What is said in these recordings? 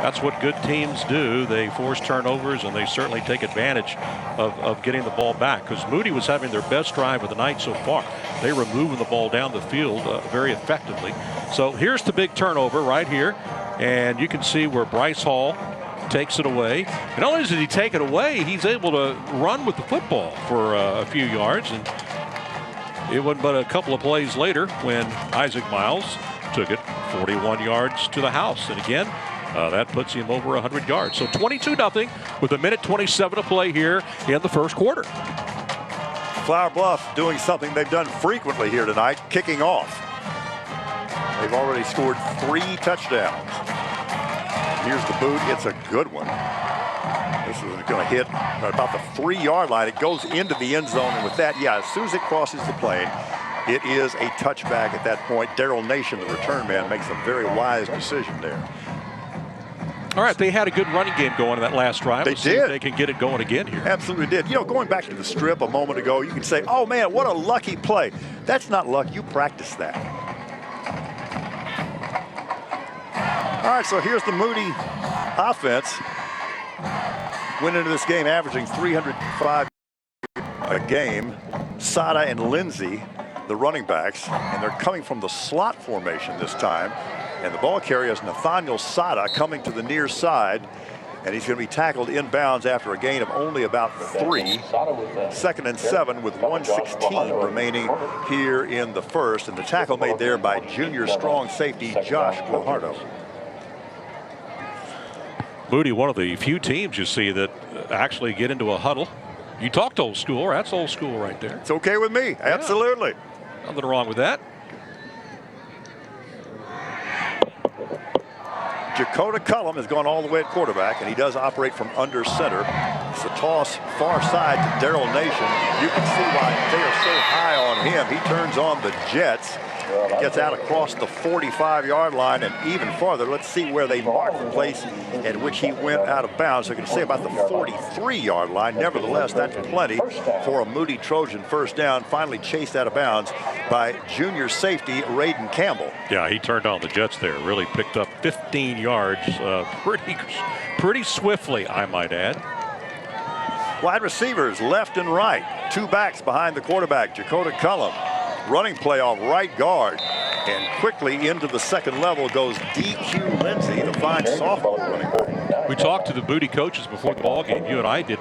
That's what good teams do. They force turnovers, and they certainly take advantage of getting the ball back, because Moody was having their best drive of the night so far. They were moving the ball down the field very effectively. So here's the big turnover right here, and you can see where Bryce Hall takes it away. And not only does he take it away, he's able to run with the football for a few yards, and it wasn't but a couple of plays later when Isaac Miles took it 41 yards to the house. And again, that puts him over 100 yards. So 22-0 with 1:27 to play here in the first quarter. Flower Bluff doing something they've done frequently here tonight, kicking off. They've already scored 3 touchdowns. Here's the boot. It's a good one. This is going to hit about the 3-yard line. It goes into the end zone, and with that, yeah, as soon as it crosses the plane, it is a touchback at that point. Daryl Nation, the return man, makes a very wise decision there. All right, they had a good running game going in that last drive. They did. See if they can get it going again here. Absolutely did. You know, going back to the strip a moment ago, you can say, oh, man, what a lucky play. That's not luck. You practice that. All right, so here's the Moody offense. Went into this game averaging 305 a game. Sada and Lindsay, the running backs, and they're coming from the slot formation this time. And the ball carrier is Nathaniel Sada coming to the near side, and he's going to be tackled inbounds after a gain of only about 3. 2nd and 7 with 1:16 remaining here in the first, and the tackle made there by junior strong safety Josh Guajardo. Moody, one of the few teams you see that actually get into a huddle. You talked old school. That's old school right there. It's okay with me. Absolutely. Yeah. Nothing wrong with that. Dakota Cullum has gone all the way at quarterback, and he does operate from under center. It's a toss far side to Daryl Nation. You can see why they are so high on him. He turns on the jets. He gets out across the 45-yard line and even farther. Let's see where they mark the place at which he went out of bounds. So you can say about the 43-yard line. Nevertheless, that's plenty for a Moody Trojan first down, finally chased out of bounds by junior safety Raiden Campbell. Yeah, he turned on the jets there. Really picked up 15 yards pretty swiftly, I might add. Wide receivers left and right. 2 backs behind the quarterback, Dakota Cullum. Running play off right guard, and quickly into the second level goes DQ Lindsay, the fine sophomore running back. We talked to the Moody coaches before the ball game. You and I did.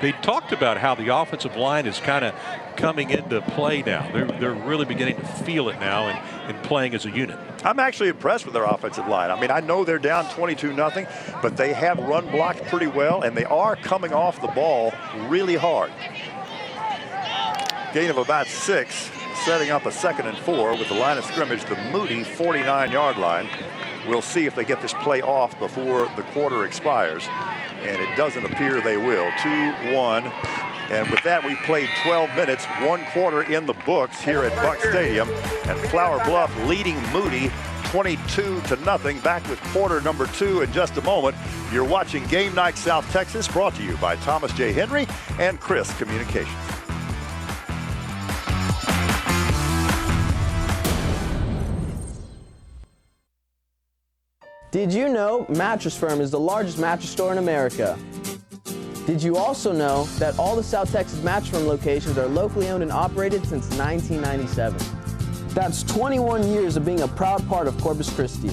They talked about how the offensive line is kind of coming into play now. They're really beginning to feel it now and playing as a unit. I'm actually impressed with their offensive line. I mean, I know they're down 22-0, but they have run blocked pretty well, and they are coming off the ball really hard. Gain of about 6. Setting up a 2nd and 4 with the line of scrimmage, the Moody 49-yard line. We'll see if they get this play off before the quarter expires, and it doesn't appear they will. 2-1, and with that we played 12 minutes, 1 quarter in the books here at Buck Stadium, and Flower Bluff leading Moody 22-0. Back with quarter number 2 in just a moment. You're watching Game Night South Texas, brought to you by Thomas J. Henry and Chris Communications. Did you know Mattress Firm is the largest mattress store in America? Did you also know that all the South Texas Mattress Firm locations are locally owned and operated since 1997? That's 21 years of being a proud part of Corpus Christi.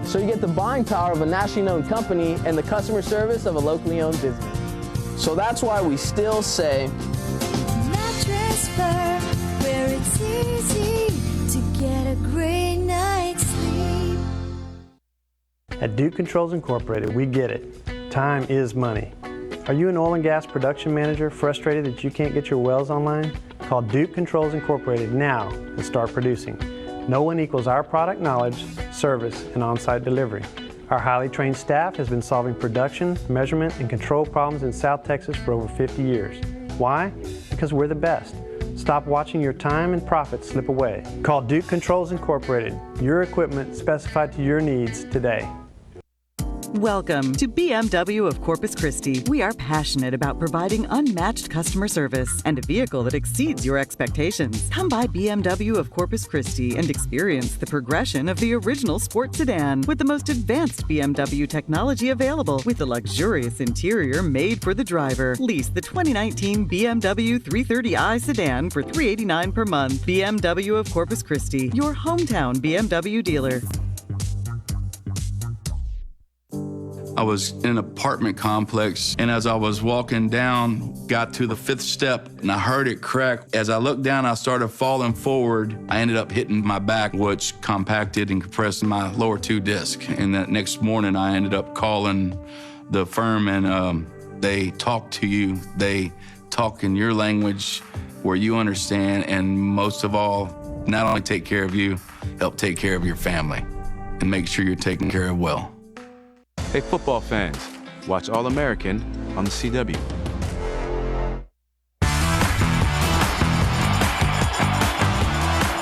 So you get the buying power of a nationally known company and the customer service of a locally owned business. So that's why we still say Mattress Firm, where it's easy to get a great night's sleep. At Duke Controls Incorporated, we get it. Time is money. Are you an oil and gas production manager frustrated that you can't get your wells online? Call Duke Controls Incorporated now and start producing. No one equals our product knowledge, service, and on-site delivery. Our highly trained staff has been solving production, measurement, and control problems in South Texas for over 50 years. Why? Because we're the best. Stop watching your time and profits slip away. Call Duke Controls Incorporated. Your equipment specified to your needs today. Welcome to BMW of Corpus Christi. We are passionate about providing unmatched customer service and a vehicle that exceeds your expectations. Come by BMW of Corpus Christi and experience the progression of the original sport sedan with the most advanced BMW technology available with a luxurious interior made for the driver. Lease the 2019 BMW 330i sedan for $389 per month. BMW of Corpus Christi, your hometown BMW dealer. I was in an apartment complex, and as I was walking down, got to the 5th step, and I heard it crack. As I looked down, I started falling forward. I ended up hitting my back, which compacted and compressed my lower 2 discs. And that next morning, I ended up calling the firm, and they talk to you. They talk in your language where you understand, and most of all, not only take care of you, help take care of your family and make sure you're taken care of well. Hey, football fans, watch All-American on the CW.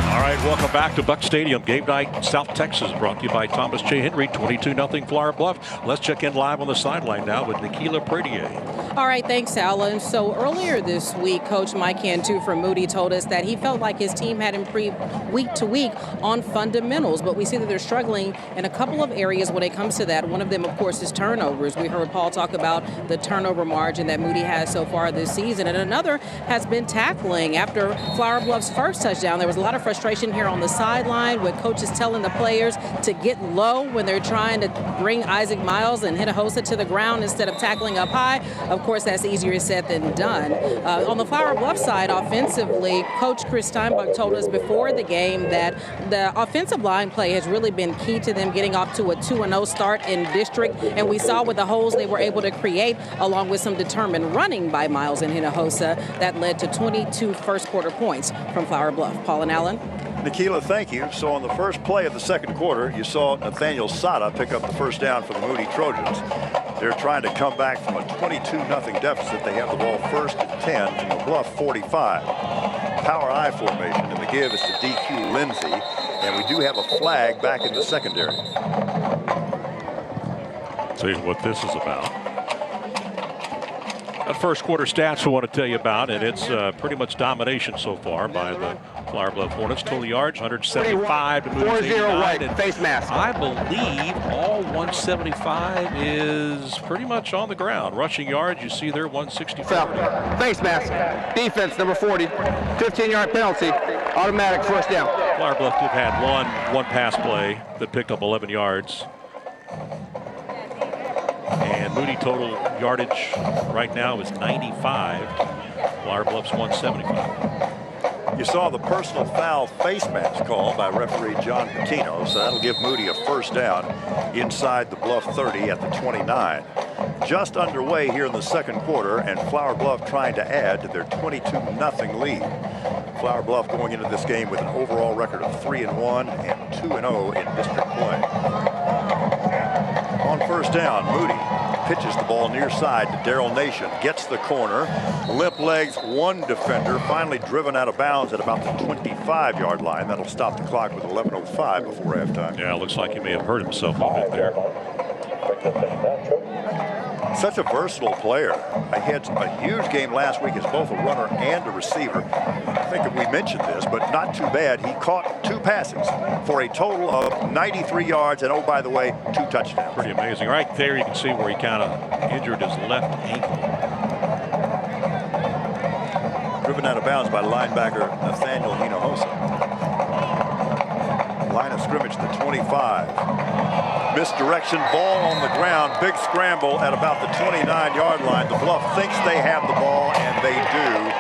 All right, welcome back to Buck Stadium. Game night, South Texas, brought to you by Thomas J. Henry, 22-0 Flower Bluff. Let's check in live on the sideline now with Nikila Pradier. All right, thanks, Alan. So earlier this week, Coach Mike Cantu from Moody told us that he felt like his team had improved week to week on fundamentals, but we see that they're struggling in a couple of areas when it comes to that. One of them, of course, is turnovers. We heard Paul talk about the turnover margin that Moody has so far this season, and another has been tackling. After Flower Bluff's first touchdown, there was a lot of frustration here on the sideline with coaches telling the players to get low when they're trying to bring Isaac Miles and Hinojosa to the ground instead of tackling up high. Of course, that's easier said than done. On the Flower Bluff side, offensively, Coach Chris Steinbach told us before the game that the offensive line play has really been key to them getting off to a 2-0 start in district, and we saw with the holes they were able to create, along with some determined running by Miles and Hinojosa, that led to 22 first-quarter points from Flower Bluff. Paul and Allen. Nikila, thank you. So on the first play of the second quarter, you saw Nathaniel Sada pick up the first down for the Moody Trojans. They're trying to come back from a 22-0 deficit. They have the ball first and 10 from the Bluff 45. Power I formation, and the give is to DQ Lindsay. And we do have a flag back in the secondary. See what this is about. That first quarter stats we want to tell you about, and it's pretty much domination so far by the Flower Bluff Hornets. Total yards, 175 to Moody's 89. Right, face mask. I believe all 175 is pretty much on the ground. Rushing yards, you see there, 164. Face mask. Defense, number 40. 15-yard penalty. Automatic first down. Flower Bluff did have one pass play that picked up 11 yards. And Moody total yardage right now is 95. Flower Bluff's 175. You saw the personal foul face mask call by referee John Patino, so that'll give Moody a first down inside the Bluff 30 at the 29. Just underway here in the second quarter, and Flower Bluff trying to add to their 22-0 lead. Flower Bluff going into this game with an overall record of 3-1 and 2-0 in district play. On first down, Moody pitches the ball near side to Darrell Nation, gets the corner, limp legs one defender, finally driven out of bounds at about the 25-yard line. That'll stop the clock with 11:05 before halftime. Yeah, it looks like he may have hurt himself a bit there. Such a versatile player. He had a huge game last week as both a runner and a receiver. I think that we mentioned this, but not too bad. He caught 2 passes for a total of 93 yards, and oh, by the way, 2 touchdowns. Pretty amazing. Right there you can see where he kind of injured his left ankle. Driven out of bounds by linebacker Nathaniel Hinojosa. Line of scrimmage to 25. Misdirection, ball on the ground, big scramble at about the 29-yard line. The Bluff thinks they have the ball, and they do.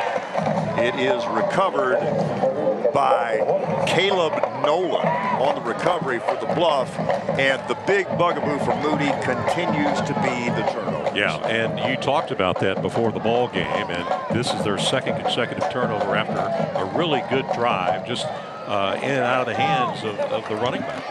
It is recovered by Caleb Nolan on the recovery for the Bluff, and the big bugaboo for Moody continues to be the turnover. Yeah, and you talked about that before the ball game, and this is their second consecutive turnover after a really good drive, just in and out of the hands of the running back.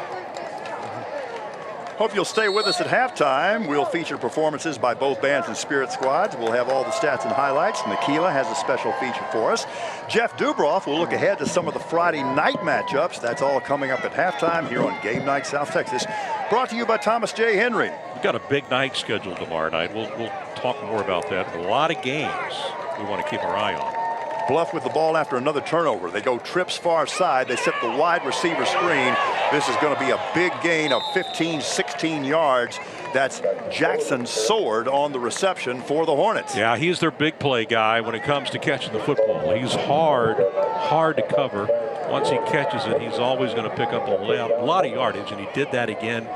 Hope you'll stay with us at halftime. We'll feature performances by both bands and spirit squads. We'll have all the stats and highlights. Nikila has a special feature for us. Jeff Dubroff will look ahead to some of the Friday night matchups. That's all coming up at halftime here on Game Night South Texas brought to you by Thomas J. Henry. We've got a big night scheduled tomorrow night. We'll talk more about that. A lot of games we want to keep our eye on. Bluff with the ball after another turnover. They go trips far side. They set the wide receiver screen. This is going to be a big gain of 15, 16 yards. That's Jackson Sword on the reception for the Hornets. Yeah, he's their big play guy when it comes to catching the football. He's hard to cover. Once he catches it, he's always going to pick up a lot of yardage, and he did that again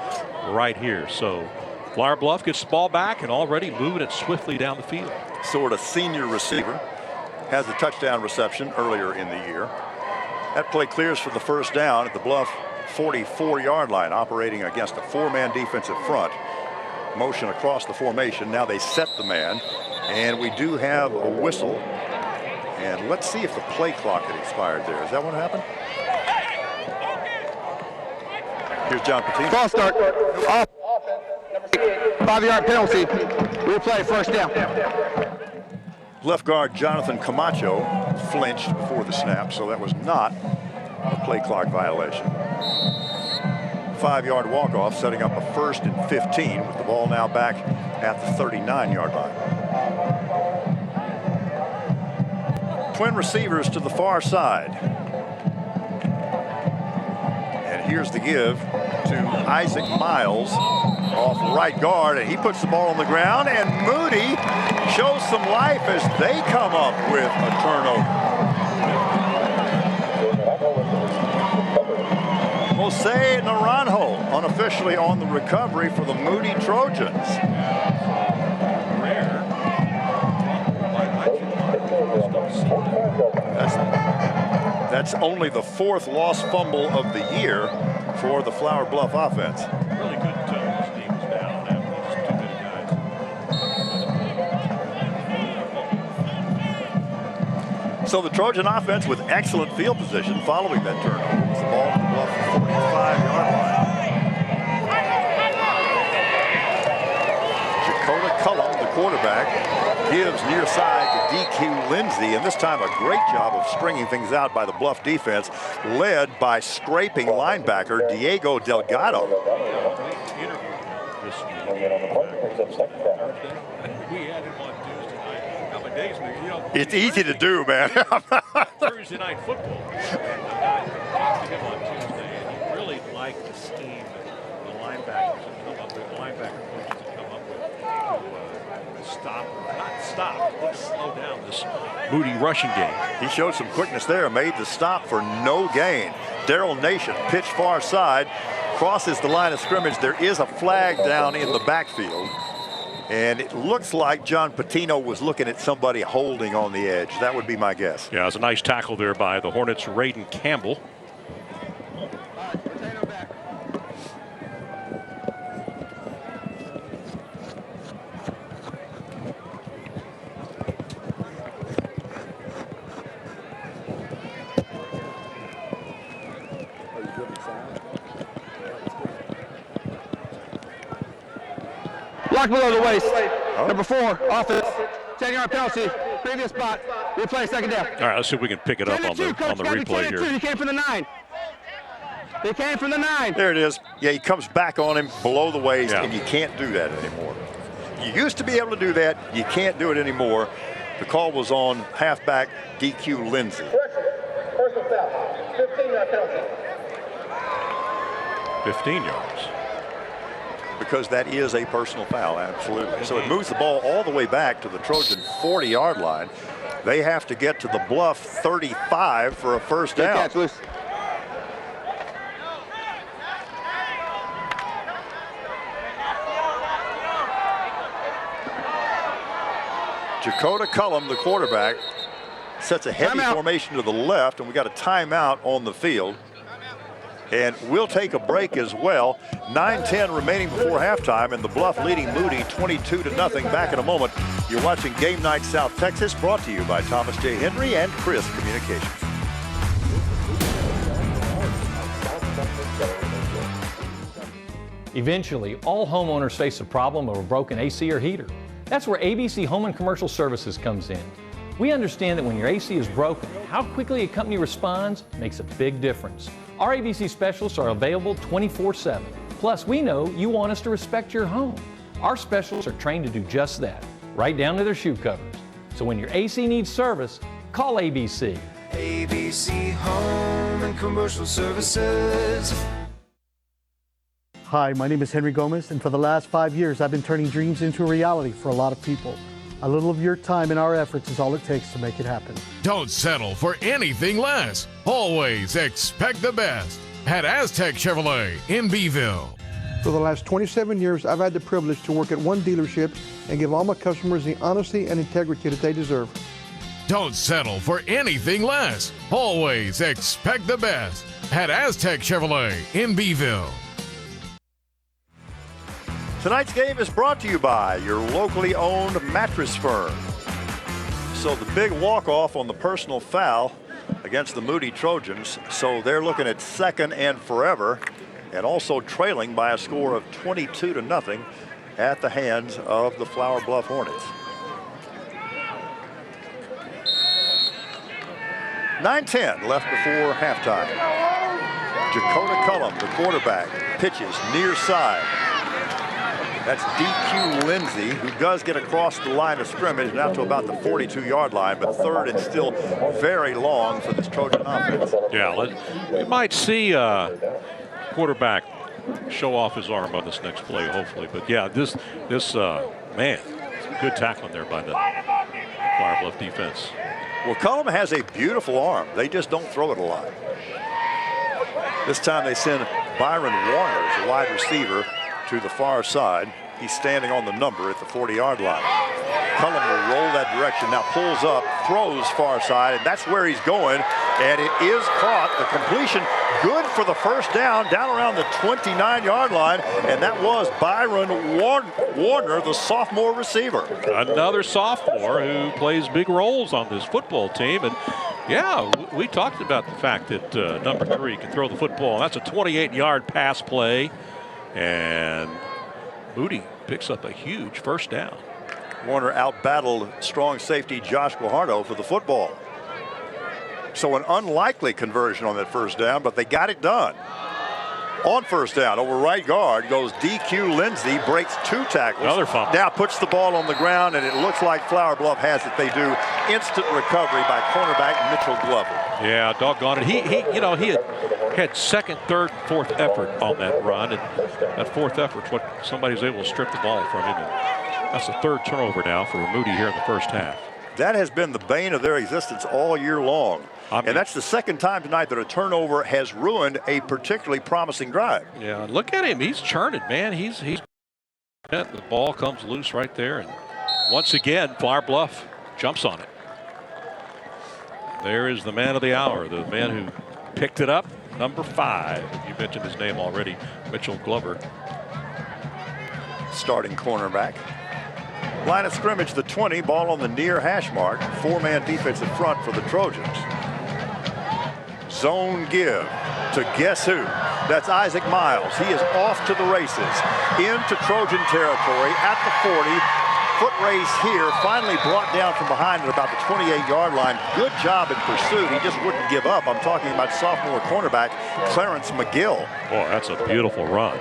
right here. So Flower Bluff gets the ball back and already moving it swiftly down the field. Sword, a senior receiver, has a touchdown reception earlier in the year. That play clears for the first down at the Bluff 44-yard line, operating against a four-man defensive front. Motion across the formation. Now they set the man, and we do have a whistle. And let's see if the play clock had expired there. Is that what happened? Here's John Patino. False start. Off. 5-yard penalty. Replay, first down. Left guard Jonathan Camacho flinched before the snap, so that was not a play clock violation. 5-yard walk-off, setting up a 1st and 15 with the ball now back at the 39-yard line. Twin receivers to the far side. And here's the give to Isaac Miles off right guard, and he puts the ball on the ground, and Moody shows some life as they come up with a turnover. Jose Naranjo unofficially on the recovery for the Moody Trojans. That's only the 4th lost fumble of the year for the Flower Bluff offense. Really good until this team is down. There's too many guys. So the Trojan offense with excellent field position following that turnover. It's the ball at the Bluff 45-yard line. Dakota Cullum, the quarterback, gives near side to DQ Lindsey, and this time a great job of stringing things out by the Bluff defense, led by scraping linebacker Diego Delgado. It's easy to do, man. Thursday night football. I talked to him on Tuesday, and he really liked the scheme that the linebackers have come up with, linebacker coaches have come up with to stop, not stop, but slow down this Moody rushing game. He showed some quickness there, made the stop for no gain. Darrell Nation pitched far side, crosses the line of scrimmage. There is a flag down in the backfield. And it looks like John Patino was looking at somebody holding on the edge. That would be my guess. Yeah, it was a nice tackle there by the Hornets' Raiden Campbell. Block below the waist. Number 4, offense. 10-yard penalty. Previous spot. Replay, second down. All right, let's see if we can pick it up on the replay here. He came from the 9. He came from the 9. There it is. Yeah, he comes back on him below the waist, and you can't do that anymore. You used to be able to do that. You can't do it anymore. The call was on halfback DQ Lindsey. Personal foul. 15-yard penalty. 15 yards. Because that is a personal foul, absolutely. So it moves the ball all the way back to the Trojan 40-yard line. They have to get to the Bluff 35 for a first down. Catch, loose. Dakota Cullum, the quarterback, sets a heavy formation to the left, and we got a timeout on the field. And we'll take a break as well. 9:10 remaining before halftime, and the Bluff leading Moody 22-0. Back in a moment. You're watching Game Night South Texas, brought to you by Thomas J. Henry and Chris Communications. Eventually, all homeowners face a problem of a broken AC or heater. That's where ABC Home and Commercial Services comes in. We understand that when your AC is broken, how quickly a company responds makes a big difference. Our ABC specialists are available 24/7. Plus, we know you want us to respect your home. Our specialists are trained to do just that, right down to their shoe covers. So when your AC needs service, call ABC. ABC Home and Commercial Services. Hi, my name is Henry Gomez, and for the last 5 years, I've been turning dreams into a reality for a lot of people. A little of your time and our efforts is all it takes to make it happen. Don't settle for anything less. Always expect the best at AZTEC Chevrolet in Beeville. For the last 27 years, I've had the privilege to work at one dealership and give all my customers the honesty and integrity that they deserve. Don't settle for anything less. Always expect the best at AZTEC Chevrolet in Beeville. Tonight's game is brought to you by your locally owned mattress firm. So the big walk-off on the personal foul against the Moody Trojans. So they're looking at second and forever, and also trailing by a score of 22-0 at the hands of the Flower Bluff Hornets. 9:10 left before halftime. Dakota Cullum, the quarterback, pitches near side. That's DQ Lindsay, who does get across the line of scrimmage now to about the 42-yard line, but third and still very long for this Trojan offense. Yeah, we might see quarterback show off his arm on this next play, hopefully. But yeah, this man, good tackling there by the Flower Bluff defense. Well, Cullum has a beautiful arm. They just don't throw it a lot. This time they send Byron Warner as a wide receiver to the far side. He's standing on the number at the 40-yard line. Cullum will roll that direction, now pulls up, throws far side, and that's where he's going, and it is caught. The completion good for the first down around the 29-yard line, and that was Byron Warner, the sophomore receiver. Another sophomore who plays big roles on this football team. And yeah, we talked about the fact that number 3 can throw the football. That's a 28-yard pass play. And Moody picks up a huge first down. Warner out-battled strong safety Josh Guajardo for the football. So an unlikely conversion on that first down, but they got it done. On first down, over right guard goes DQ Lindsay, breaks 2 tackles. Another fumble. Now puts the ball on the ground, and it looks like Flower Bluff has it. They do. Instant recovery by cornerback Mitchell Glover. Yeah, doggone it. He had second, third, fourth effort on that run, and that fourth effort's what somebody's able to strip the ball from him. And that's the third turnover now for Moody here in the first half. That has been the bane of their existence all year long. And that's the second time tonight that a turnover has ruined a particularly promising drive. Yeah, look at him. He's churning, man. He's the ball comes loose right there. And once again, Flower Bluff jumps on it. There is the man of the hour, the man who picked it up, number 5. You mentioned his name already, Mitchell Glover. Starting cornerback. Line of scrimmage, the 20, ball on the near hash mark. 4-man defensive front for the Trojans. Zone give to guess who? That's Isaac Miles. He is off to the races. Into Trojan territory at the 40. Foot race here, finally brought down from behind at about the 28-yard line. Good job in pursuit. He just wouldn't give up. I'm talking about sophomore cornerback Clarence McGill. Boy, that's a beautiful run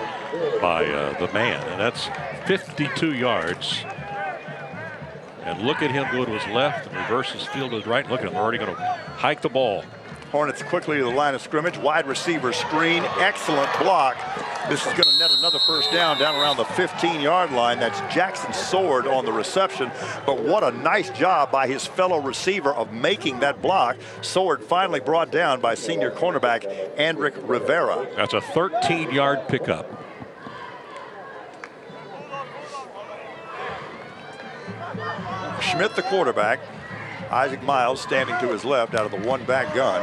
by the man. And that's 52 yards. And look at him go to his left and reverse his field to his right. Look at him, they're already going to hike the ball. Hornets quickly to the line of scrimmage. Wide receiver screen. Excellent block. This is going to net another first down around the 15-yard line. That's Jackson Sword on the reception. But what a nice job by his fellow receiver of making that block. Sword finally brought down by senior cornerback Andrick Rivera. That's a 13-yard pickup. Schmidt, the quarterback. Isaac Miles standing to his left out of the one-back gun.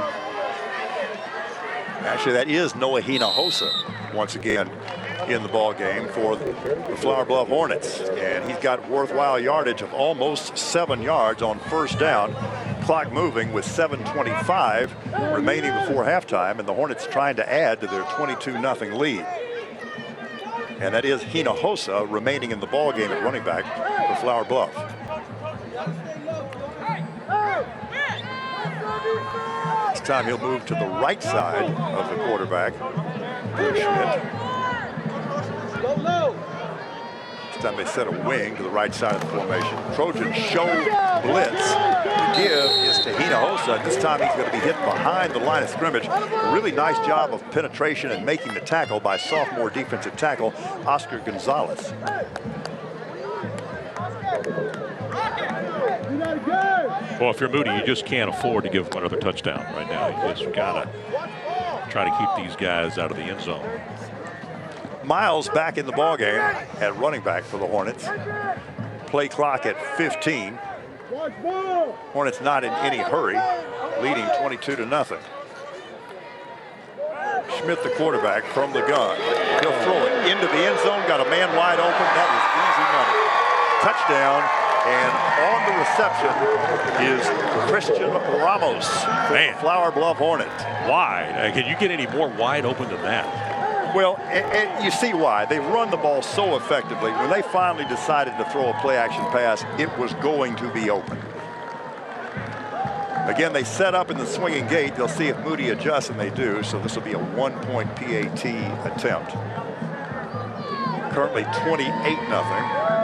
Actually, that is Noah Hinojosa once again in the ball game for the Flower Bluff Hornets. And he's got worthwhile yardage of almost 7 yards on first down. Clock moving with 7:25 remaining before halftime, and the Hornets trying to add to their 22-0 lead. And that is Hinojosa remaining in the ball game at running back for Flower Bluff. This time he'll move to the right side of the quarterback, Schmidt. This time they set a wing to the right side of the formation. Trojans show blitz. The give is to Hinojosa. This time he's going to be hit behind the line of scrimmage. A really nice job of penetration and making the tackle by sophomore defensive tackle Oscar Gonzalez. Well, if you're Moody, you just can't afford to give them another touchdown right now. You just got to try to keep these guys out of the end zone. Miles back in the ballgame at running back for the Hornets. Play clock at 15. Hornets not in any hurry, leading 22-0. Schmidt, the quarterback, from the gun. He'll throw it into the end zone. Got a man wide open. That is easy money. Touchdown. And on the reception is Christian Ramos for the Flower Bluff Hornets. Wide. Can you get any more wide open than that? Well, and you see why. They run the ball so effectively. When they finally decided to throw a play-action pass, it was going to be open. Again, they set up in the swinging gate. They'll see if Moody adjusts, and they do. So this will be a 1-point PAT attempt. Currently 28-0.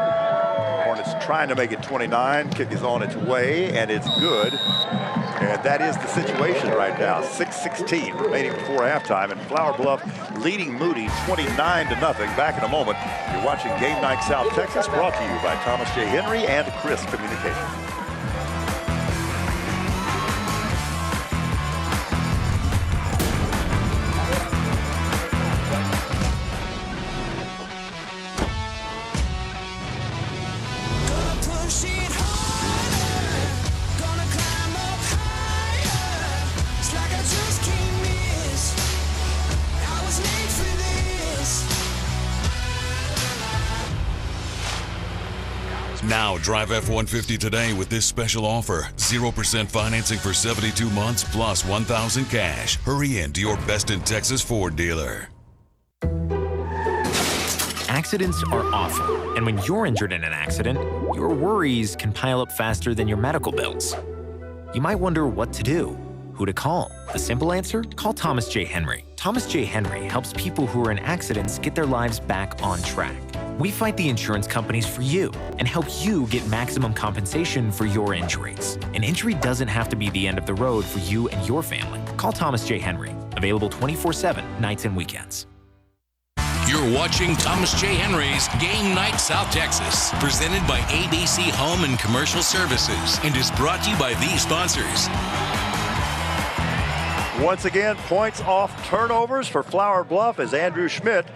Hornets trying to make it 29. Kick is on its way, and it's good. And that is the situation right now. 6:16 remaining before halftime, and Flower Bluff leading Moody 29-0. Back in a moment. You're watching Game Night South Texas, brought to you by Thomas J. Henry and Chris Communications. Now drive F-150 today with this special offer. 0% financing for 72 months plus $1,000 cash. Hurry in to your Best in Texas Ford dealer. Accidents are awful, and when you're injured in an accident, your worries can pile up faster than your medical bills. You might wonder what to do, who to call. The simple answer? Call Thomas J. Henry. Thomas J. Henry helps people who are in accidents get their lives back on track. We fight the insurance companies for you and help you get maximum compensation for your injuries. An injury doesn't have to be the end of the road for you and your family. Call Thomas J. Henry. Available 24/7, nights and weekends. You're watching Thomas J. Henry's Game Night South Texas, presented by ABC Home and Commercial Services, and is brought to you by these sponsors. Once again, points off turnovers for Flower Bluff as Andrew Schmidt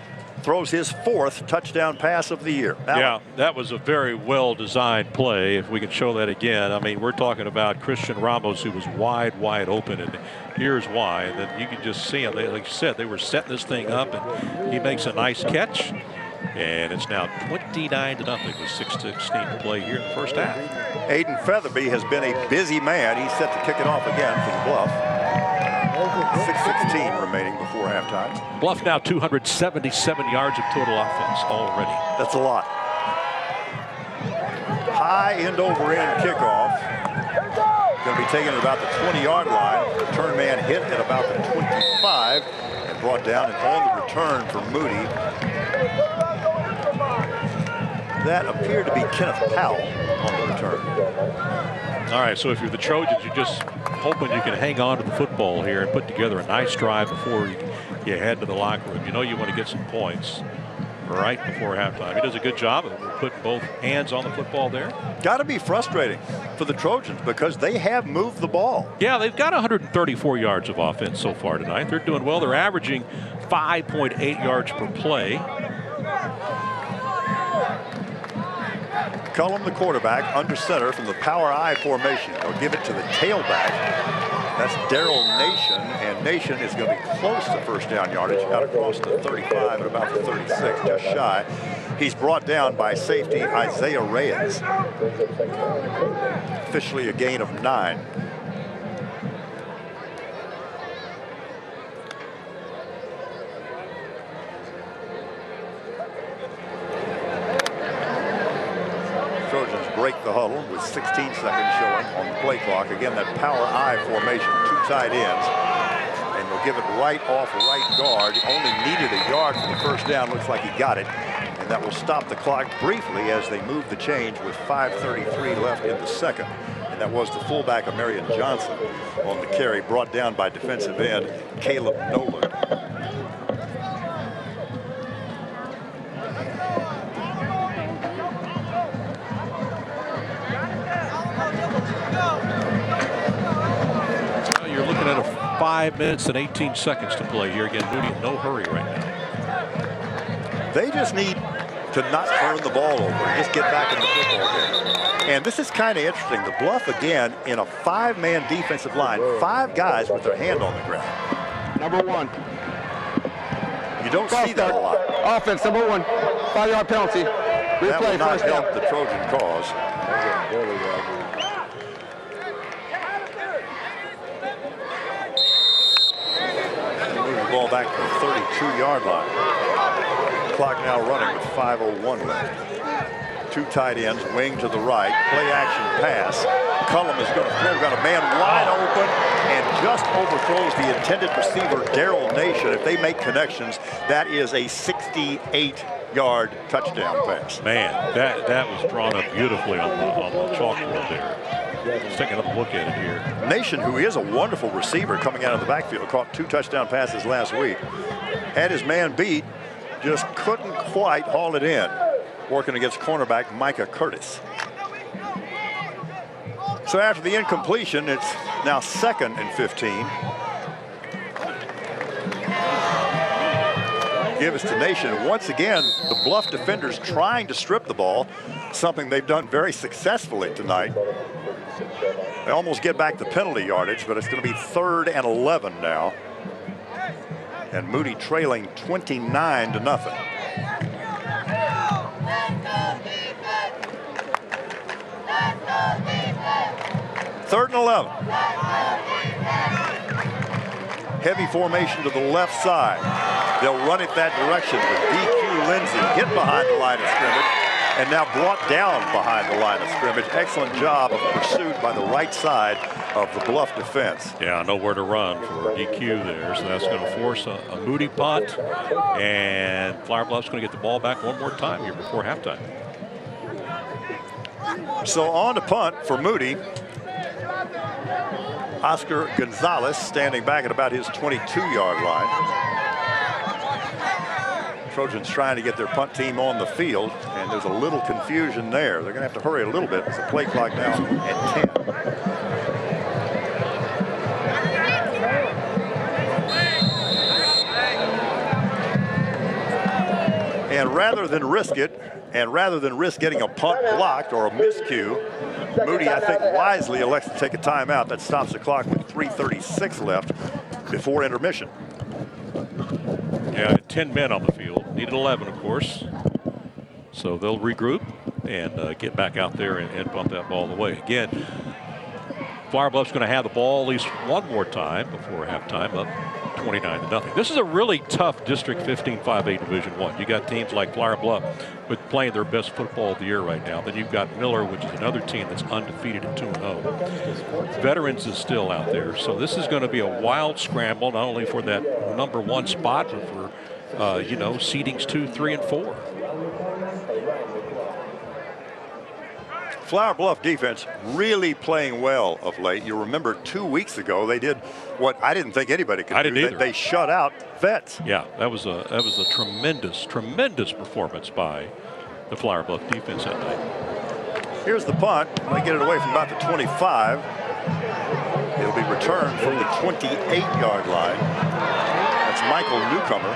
throws his 4th touchdown pass of the year. Yeah, that was a very well-designed play. If we can show that again, I mean, we're talking about Christian Ramos, who was wide open, and here's why. And then you can just see him. Like you said, they were setting this thing up, and he makes a nice catch. And it's now 29-0 with 6:16 to play here in the first half. Aiden Featherby has been a busy man. He's set to kick it off again for the Bluff. 6:16 remaining before halftime. Bluff now 277 yards of total offense already. That's a lot. High end-over-end kickoff. Going to be taken at about the 20-yard line. Return man hit at about the 25 and brought down. And on the return for Moody, that appeared to be Kenneth Powell on the return. All right, so if you're the Trojans, you're just hoping you can hang on to the football here and put together a nice drive before you head to the locker room. You know you want to get some points right before halftime. He does a good job of putting both hands on the football there. Got to be frustrating for the Trojans because they have moved the ball. Yeah, they've got 134 yards of offense so far tonight. They're doing well. They're averaging 5.8 yards per play. Cullum, the quarterback, under center from the power I formation. They'll give it to the tailback. That's Daryl Nation, and Nation is going to be close to first down yardage, out across the 35 and about the 36, just shy. He's brought down by safety Isaiah Reyes. Officially a gain of 9. Trojans break the huddle with 16 seconds showing on the play clock. Again, that power I formation, 2 tight ends. And they'll give it right off right guard. Only needed a yard for the first down. Looks like he got it. And and that will stop the clock briefly as they move the change with 5:33 left in the second. And that was the fullback of Marion Johnson on the carry, brought down by defensive end Caleb Nolan. You're looking at a 5 minutes and 18 seconds to play here. Again, Moody in no hurry right now. They just need to not turn the ball over, just get back in the football game. And this is kind of interesting. The Bluff, again, in a 5-man defensive line, 5 guys with their hand on the ground. Number 1. You don't see that a lot. Offense, number 1. 5-yard penalty. Replay, That will not first help down. the Trojan cause. Move the ball back to the 32-yard line. Clock now running with 5:01 left. 2 tight ends, wing to the right, play action pass. Cullum is going to throw, got a man wide open and just overthrows the intended receiver, Darrell Nation. If they make connections, that is a 68-yard touchdown pass. Man, that was drawn up beautifully on the chalkboard there. Let's take another look at it here. Nation, who is a wonderful receiver coming out of the backfield, caught 2 touchdown passes last week. Had his man beat, just couldn't quite haul it in. Working against cornerback Micah Curtis. So after the incompletion, it's now 2nd and 15. Give us to Nation. Once again, the Bluff defenders trying to strip the ball, something they've done very successfully tonight. They almost get back the penalty yardage, but it's going to be 3rd and 11 now. And Moody trailing 29-0. Third and 11. Heavy formation to the left side. They'll run it that direction with DQ Lindsey hit behind the line of scrimmage and now brought down behind the line of scrimmage. Excellent job of pursuit by the right side of the Bluff defense. Yeah, nowhere to run for DQ there, so that's going to force a Moody punt, and Flower Bluff's going to get the ball back one more time here before halftime. So on to punt for Moody. Oscar Gonzalez standing back at about his 22-yard line. Trojans trying to get their punt team on the field, and there's a little confusion there. They're going to have to hurry a little bit. It's a play clock now at 10. And rather than risk it, and rather than risk getting a punt blocked or a miscue, Moody, I think, wisely elects to take a timeout that stops the clock with 3:36 left before intermission. Yeah, 10 men on the field. Needed 11, of course. So they'll regroup and get back out there and pump that ball away. Again, Flower Bluff's going to have the ball at least one more time before halftime, up 29-0. This is a really tough District 15 5A Division I. You got teams like Flower Bluff with playing their best football of the year right now. Then you've got Miller, which is another team that's undefeated at 2-0. Veterans is still out there. So this is going to be a wild scramble, not only for that #1 spot, but for, seedings 2, 3, and 4. Flower Bluff defense really playing well of late. You remember 2 weeks ago they did what I didn't think anybody could do. didn't either. They shut out Vets. Yeah, that was a tremendous performance by the Flower Bluff defense that night. Here's the punt. They get it away from about the 25. It'll be returned from the 28-yard line. That's Michael Newcomer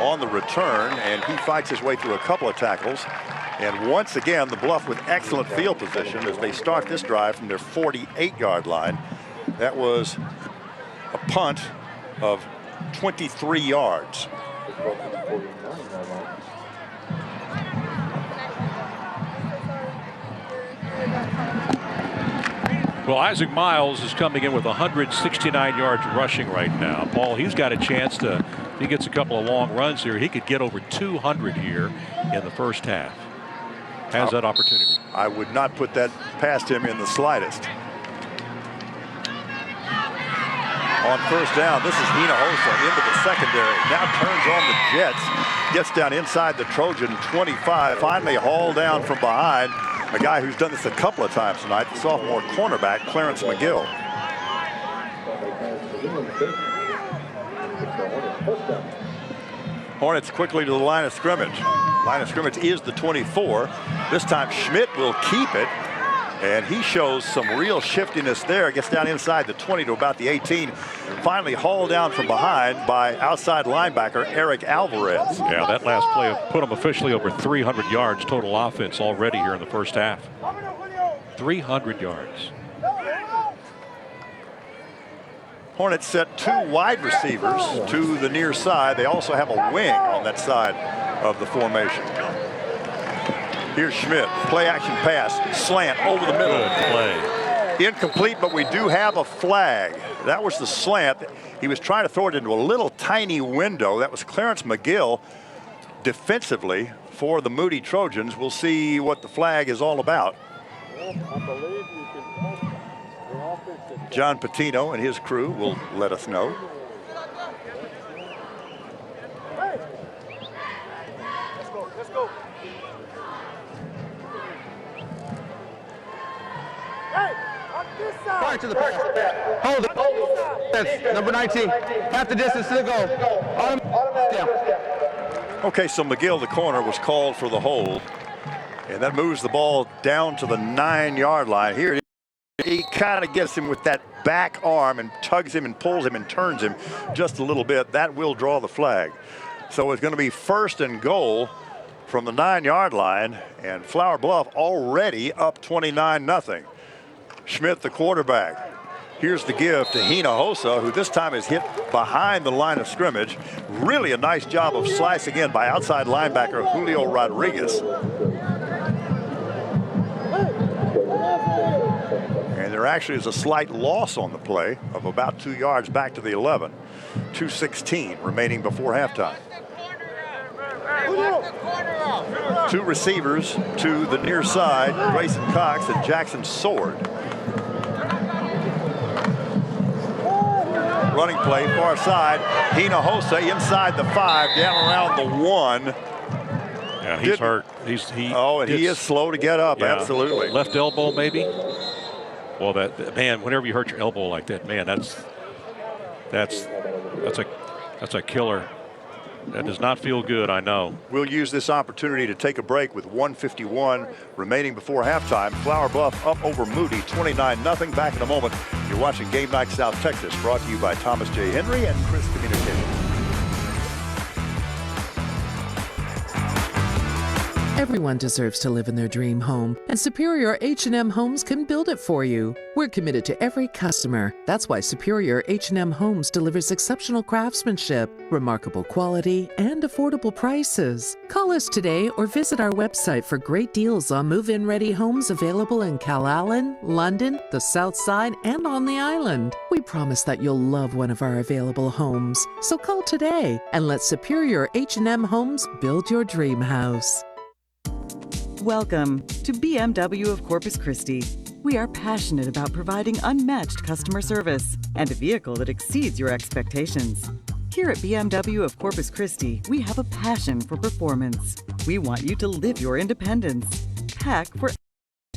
on the return, and he fights his way through a couple of tackles. And once again, the Bluff with excellent field position as they start this drive from their 48-yard line. That was a punt of 23 yards. Well, Isaac Miles is coming in with 169 yards rushing right now. Paul, he's got a chance to, if he gets a couple of long runs here, he could get over 200 here in the first half. Has that opportunity. I would not put that past him in the slightest. On first down, this is Hinojosa into the secondary. Now turns on the Jets. gets down inside the Trojan 25, finally hauled down from behind. A guy who's done this a couple of times tonight, the sophomore cornerback, Clarence McGill. Hornets quickly to the line of scrimmage. Line of scrimmage is the 24. This time Schmidt will keep it. And he shows some real shiftiness there. Gets down inside the 20 to about the 18. Finally hauled down from behind by outside linebacker Eric Alvarez. Yeah, that last play put him officially over 300 yards total offense already here in the first half. 300 yards. Hornets set 2 wide receivers to the near side. They also have a wing on that side of the formation. Here's Schmidt, play action pass, slant over the middle. Good play. Incomplete, but we do have a flag. That was the slant. He was trying to throw it into a little tiny window. That was Clarence McGill defensively for the Moody Trojans. We'll see what the flag is all about. John Patino and his crew will let us know. Fire to the pass. Hold it. Number 19. Half the distance to the goal. Okay, so McGill, the corner, was called for the hold. And that moves the ball down to the 9-yard line. Here he kind of gets him with that back arm and tugs him and pulls him and turns him just a little bit. That will draw the flag. So it's going to be 1st and goal from the 9-yard line. And Flower Bluff already up 29-0. Schmidt, the quarterback. Here's the give to Hinojosa, who this time is hit behind the line of scrimmage. Really a nice job of slicing in by outside linebacker Julio Rodriguez. And there actually is a slight loss on the play of about 2 yards back to the 11. 2:16 remaining before halftime. 2 receivers to the near side, Grayson Cox and Jackson Sword. Running play, far side. Hinojosa inside the 5, down around the 1. Yeah, he's hurt. He is slow to get up. Yeah, absolutely. Left elbow, maybe. Well, man, whenever you hurt your elbow like that, man, that's a killer. That does not feel good, I know. We'll use this opportunity to take a break with 1:51 remaining before halftime. Flower Bluff up over Moody, 29-0. Back in a moment. You're watching Game Night South Texas, brought to you by Thomas J. Henry and Chris Communications. Everyone deserves to live in their dream home, and Superior H&M Homes can build it for you. We're committed to every customer. That's why Superior H&M Homes delivers exceptional craftsmanship, remarkable quality, and affordable prices. Call us today or visit our website for great deals on move-in ready homes available in Calallen, London, the South Side, and on the island. We promise that you'll love one of our available homes. So call today and let Superior H&M Homes build your dream house. Welcome to BMW of Corpus Christi. We are passionate about providing unmatched customer service and a vehicle that exceeds your expectations. Here at BMW of Corpus Christi, we have a passion for performance. We want you to live your independence, pack for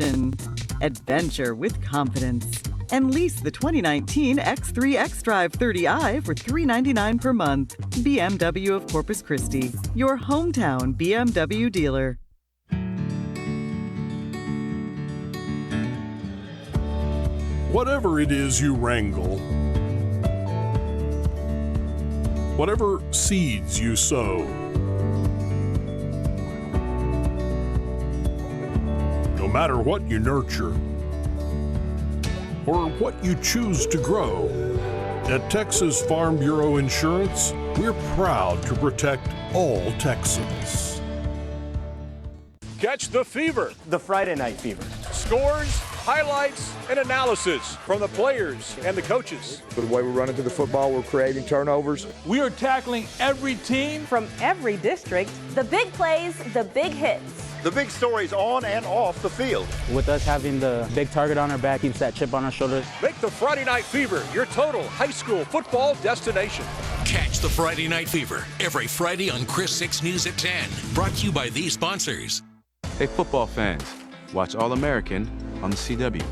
action, adventure with confidence, and lease the 2019 X3 xDrive 30i for $399 per month. BMW of Corpus Christi, your hometown BMW dealer. Whatever it is you wrangle, whatever seeds you sow, no matter what you nurture or what you choose to grow, at Texas Farm Bureau Insurance, we're proud to protect all Texans. Catch the fever. The Friday Night Fever. Scores, highlights, and analysis from the players and the coaches. The way we're running to the football, we're creating turnovers. We are tackling every team from every district. The big plays, the big hits. The big stories on and off the field. With us having the big target on our back, keeps that chip on our shoulders. Make the Friday Night Fever your total high school football destination. Catch Watch the Friday Night Fever every Friday on Chris 6 News at 10. Brought to you by these sponsors. Hey, football fans, watch All American on the CW.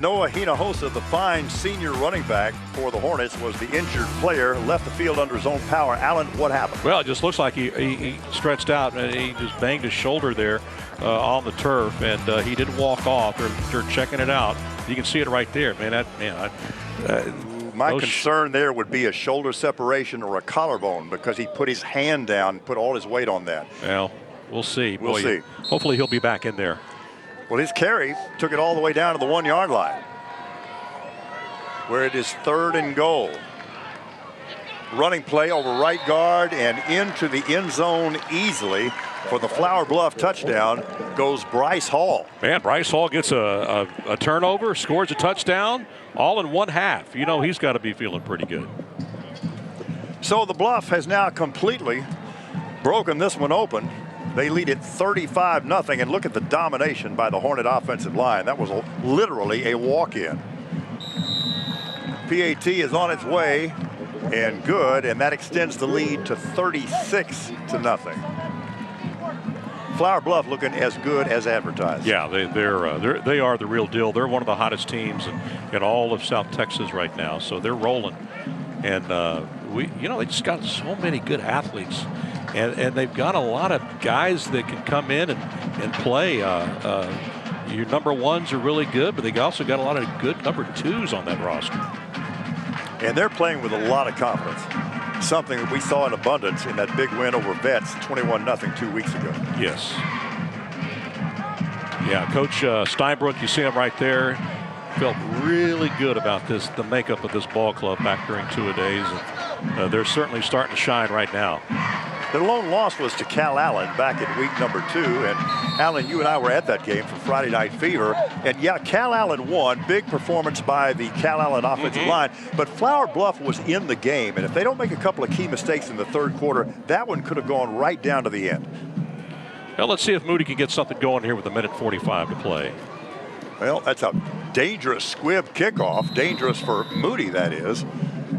Noah Hinojosa, the fine senior running back for the Hornets, was the injured player, left the field under his own power. Allen, what happened? Well, it just looks like he stretched out and he just banged his shoulder there on the turf, and he didn't walk off. They're checking it out. You can see it right there, man. My concern there would be a shoulder separation or a collarbone, because he put his hand down and put all his weight on that. Well, we'll see. We'll see. Hopefully he'll be back in there. Well, his carry took it all the way down to the 1 yard line, where it is 3rd and goal. Running play over right guard and into the end zone easily for the Flower Bluff touchdown goes Bryce Hall. Man, Bryce Hall gets a turnover, scores a touchdown, all in one half. You know, he's got to be feeling pretty good. So the Bluff has now completely broken this one open. They lead it 35-0, and look at the domination by the Hornet offensive line. That was literally a walk-in. PAT is on its way and good, and that extends the lead to 36-0. Flower Bluff looking as good as advertised. Yeah, they are the real deal. They're one of the hottest teams in all of South Texas right now, so they're rolling. And they just got so many good athletes. And they've got a lot of guys that can come in and play. Your number ones are really good, but they also got a lot of good number twos on that roster. And they're playing with a lot of confidence. Something that we saw in abundance in that big win over Vets, 21-0 2 weeks ago. Yes. Yeah, Coach Steinbrook, you see him right there. Felt really good about the makeup of this ball club back during two-a-days. And they're certainly starting to shine right now. The lone loss was to Cal Allen back in week number 2. And Allen, you and I were at that game for Friday Night Fever. And yeah, Cal Allen won. Big performance by the Cal Allen offensive line. But Flower Bluff was in the game. And if they don't make a couple of key mistakes in the 3rd quarter, that one could have gone right down to the end. Well, let's see if Moody can get something going here with 1:45 to play. Well, that's a dangerous squib kickoff. Dangerous for Moody, that is.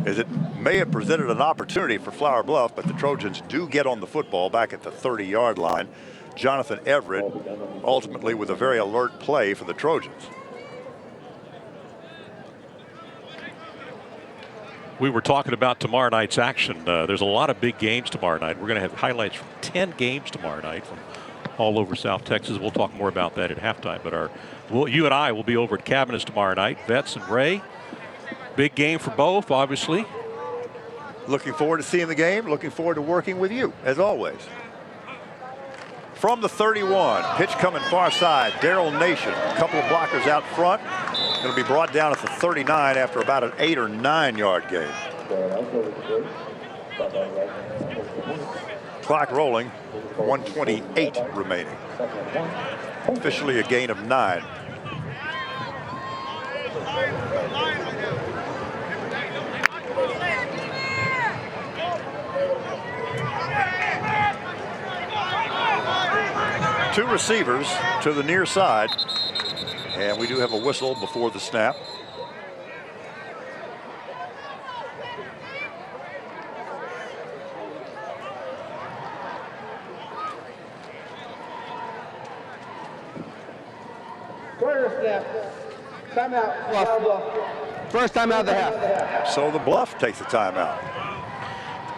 As it may have presented an opportunity for Flower Bluff, but the Trojans do get on the football back at the 30-yard line. Jonathan Everett ultimately with a very alert play for the Trojans. We were talking about tomorrow night's action. There's a lot of big games tomorrow night. We're going to have highlights from 10 games tomorrow night from all over South Texas. We'll talk more about that at halftime. But you and I will be over at Cabinets tomorrow night. Vets and Ray. Big game for both, obviously. Looking forward to seeing the game. Looking forward to working with you, as always. From the 31, pitch coming far side. Daryl Nation, a couple of blockers out front. Going to be brought down at the 39 after about an 8 or 9 yard gain. Clock rolling, 128 remaining. Officially a gain of 9. Two receivers to the near side, and we do have a whistle before the snap. Timeout. Bluff. First timeout of the half. So the Bluff takes a timeout.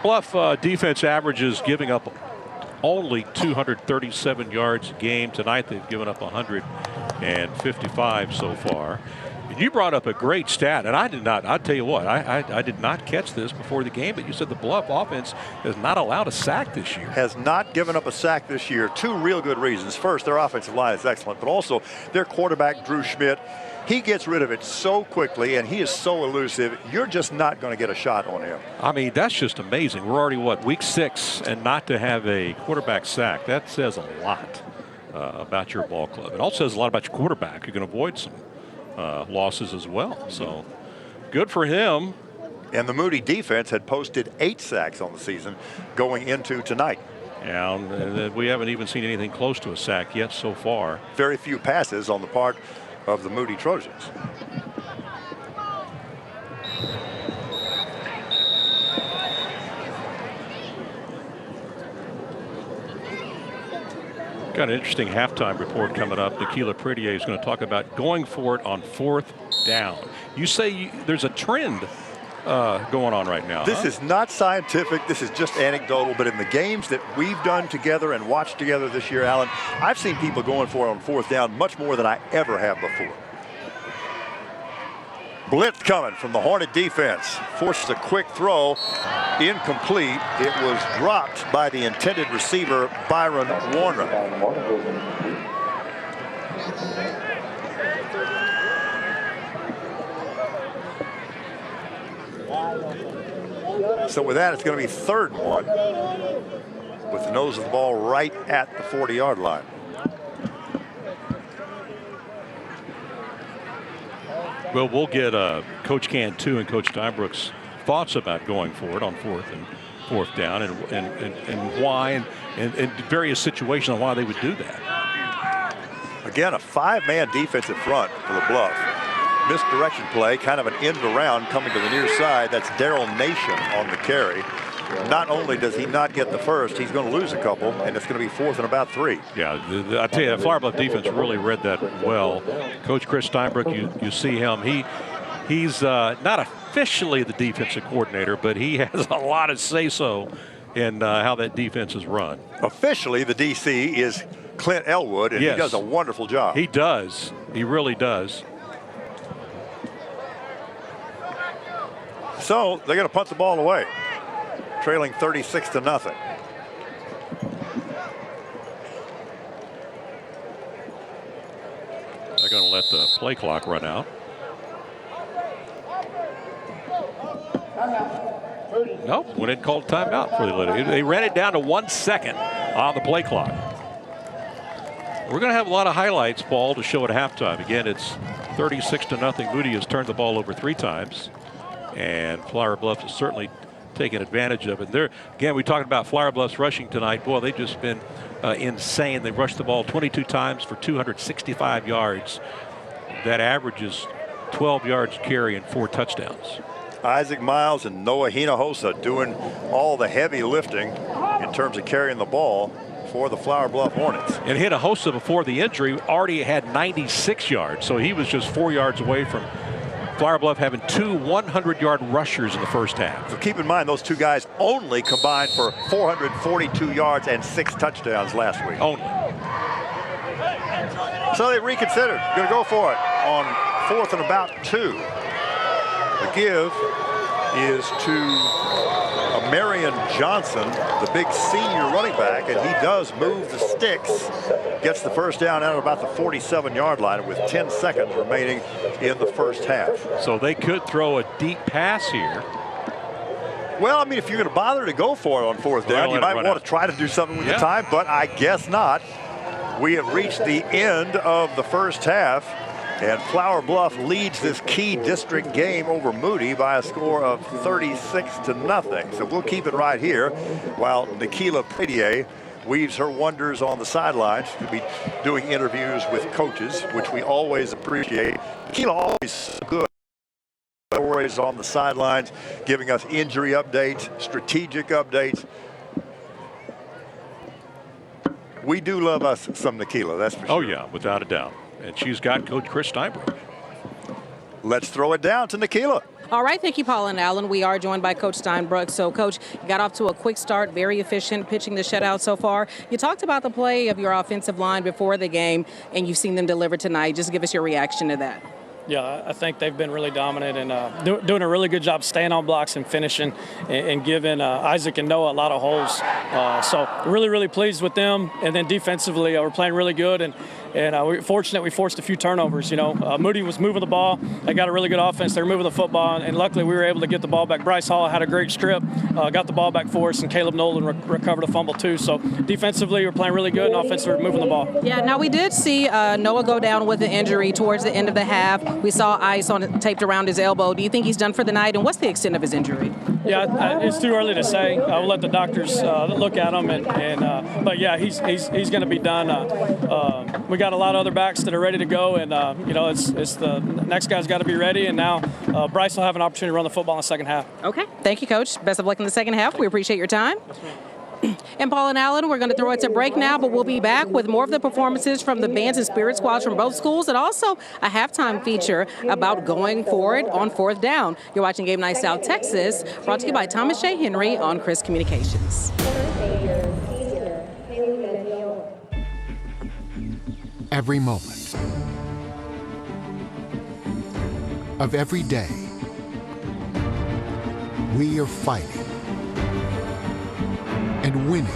Bluff defense averages giving up only 237 yards a game. Tonight they've given up 155 so far. And you brought up a great stat, and I did not. I'll tell you what, I did not catch this before the game, but you said the Bluff offense has not allowed a sack this year. Has not given up a sack this year. Two real good reasons. First, their offensive line is excellent, but also their quarterback, Drew Schmidt, he gets rid of it so quickly, and he is so elusive, you're just not going to get a shot on him. I mean, that's just amazing. We're already, week 6, and not to have a quarterback sack. That says a lot about your ball club. It also says a lot about your quarterback. You can avoid some losses as well. So good for him. And the Moody defense had posted 8 sacks on the season going into tonight. Yeah, and we haven't even seen anything close to a sack yet so far. Very few passes on the part of the Moody Trojans. Got an interesting halftime report coming up. Nikila Pretier is going to talk about going for it on 4th down. You say there's a trend going on right now. This is not scientific. This is just anecdotal. But in the games that we've done together and watched together this year, Alan, I've seen people going for it on 4th down much more than I ever have before. Blitz coming from the Hornet defense. Forces a quick throw. Incomplete. It was dropped by the intended receiver, Byron Warner. So with that, it's going to be 3rd and 1 with the nose of the ball right at the 40-yard line. Well, we'll get Coach Cantu and Coach Steinbrook's thoughts about going for it on 4th down and why and various situations on why they would do that. Again, a 5-man defensive front for the Bluff. Misdirection play, kind of an end around coming to the near side. That's Daryl Nation on the carry. Not only does he not get the first, he's going to lose a couple, and it's going to be 4th and about 3. Yeah, I tell you, the Flower Bluff defense really read that well. Coach Chris Steinbrook, you see him. He's not officially the defensive coordinator, but he has a lot of say-so in how that defense is run. Officially, the DC is Clint Elwood, and yes, he does a wonderful job. He does. He really does. So they're going to punt the ball away, trailing 36-0. They're going to let the play clock run out. Nope, when it called timeout for the Liddy. They ran it down to 1 second on the play clock. We're going to have a lot of highlights, Paul, to show at halftime. Again, it's 36-0. Moody has turned the ball over 3 times. And Flower Bluff has certainly taken advantage of it. There, again, we talked about Flower Bluff's rushing tonight. Boy, they've just been insane. They rushed the ball 22 times for 265 yards. That averages 12 yards carry and 4 touchdowns. Isaac Miles and Noah Hinojosa doing all the heavy lifting in terms of carrying the ball for the Flower Bluff Hornets. And Hinojosa, before the injury, already had 96 yards. So he was just 4 yards away from Flower Bluff having 2 100-yard rushers in the first half. So keep in mind, those 2 guys only combined for 442 yards and 6 touchdowns last week. Only. So they reconsidered. Going to go for it on 4th and about 2. The give is to Marion Johnson, the big senior running back, and he does move the sticks. Gets the first down out at about the 47-yard line with 10 seconds remaining in the first half. So they could throw a deep pass here. Well, I mean, if you're going to bother to go for it on 4th down, you might want to try to do something with the time, but I guess not. We have reached the end of the first half, and Flower Bluff leads this key district game over Moody by a score of 36-0. So we'll keep it right here while Nikila Pretier weaves her wonders on the sidelines. She'll be doing interviews with coaches, which we always appreciate. Nikila always good. Always on the sidelines, giving us injury updates, strategic updates. We do love us some Nikila, that's for sure. Oh, yeah, without a doubt. And she's got Coach Chris Steinbrook. Let's throw it down to Nikila. All right, thank you, Paul and Allen. We are joined by Coach Steinbrook. So, Coach, you got off to a quick start, very efficient, pitching the shutout so far. You talked about the play of your offensive line before the game, and you've seen them deliver tonight. Just give us your reaction to that. Yeah, I think they've been really dominant and doing a really good job staying on blocks and finishing and giving Isaac and Noah a lot of holes. So really, really pleased with them. And then defensively, we're playing really good. And we're fortunate we forced a few turnovers. You know, Moody was moving the ball. They got a really good offense. They were moving the football. And luckily, we were able to get the ball back. Bryce Hall had a great strip, got the ball back for us. And Caleb Nolan recovered a fumble, too. So defensively, we're playing really good. And offensively, we're moving the ball. Yeah, now we did see Noah go down with an injury towards the end of the half. We saw ice taped around his elbow. Do you think he's done for the night? And what's the extent of his injury? Yeah, it's too early to say. We'll let the doctors look at him. But yeah, he's going to be done. We got a lot of other backs that are ready to go, and you know, it's the next guy's got to be ready. And now Bryce will have an opportunity to run the football in the second half. Okay, thank you, Coach. Best of luck in the second half. We appreciate your time. And Paul and Allen, we're going to throw it to break now, but we'll be back with more of the performances from the bands and spirit squads from both schools, and also a halftime feature about going for it on 4th down. You're watching Game Night South Texas, brought to you by Thomas J. Henry on Chris Communications. Every moment of every day, we are fighting and winning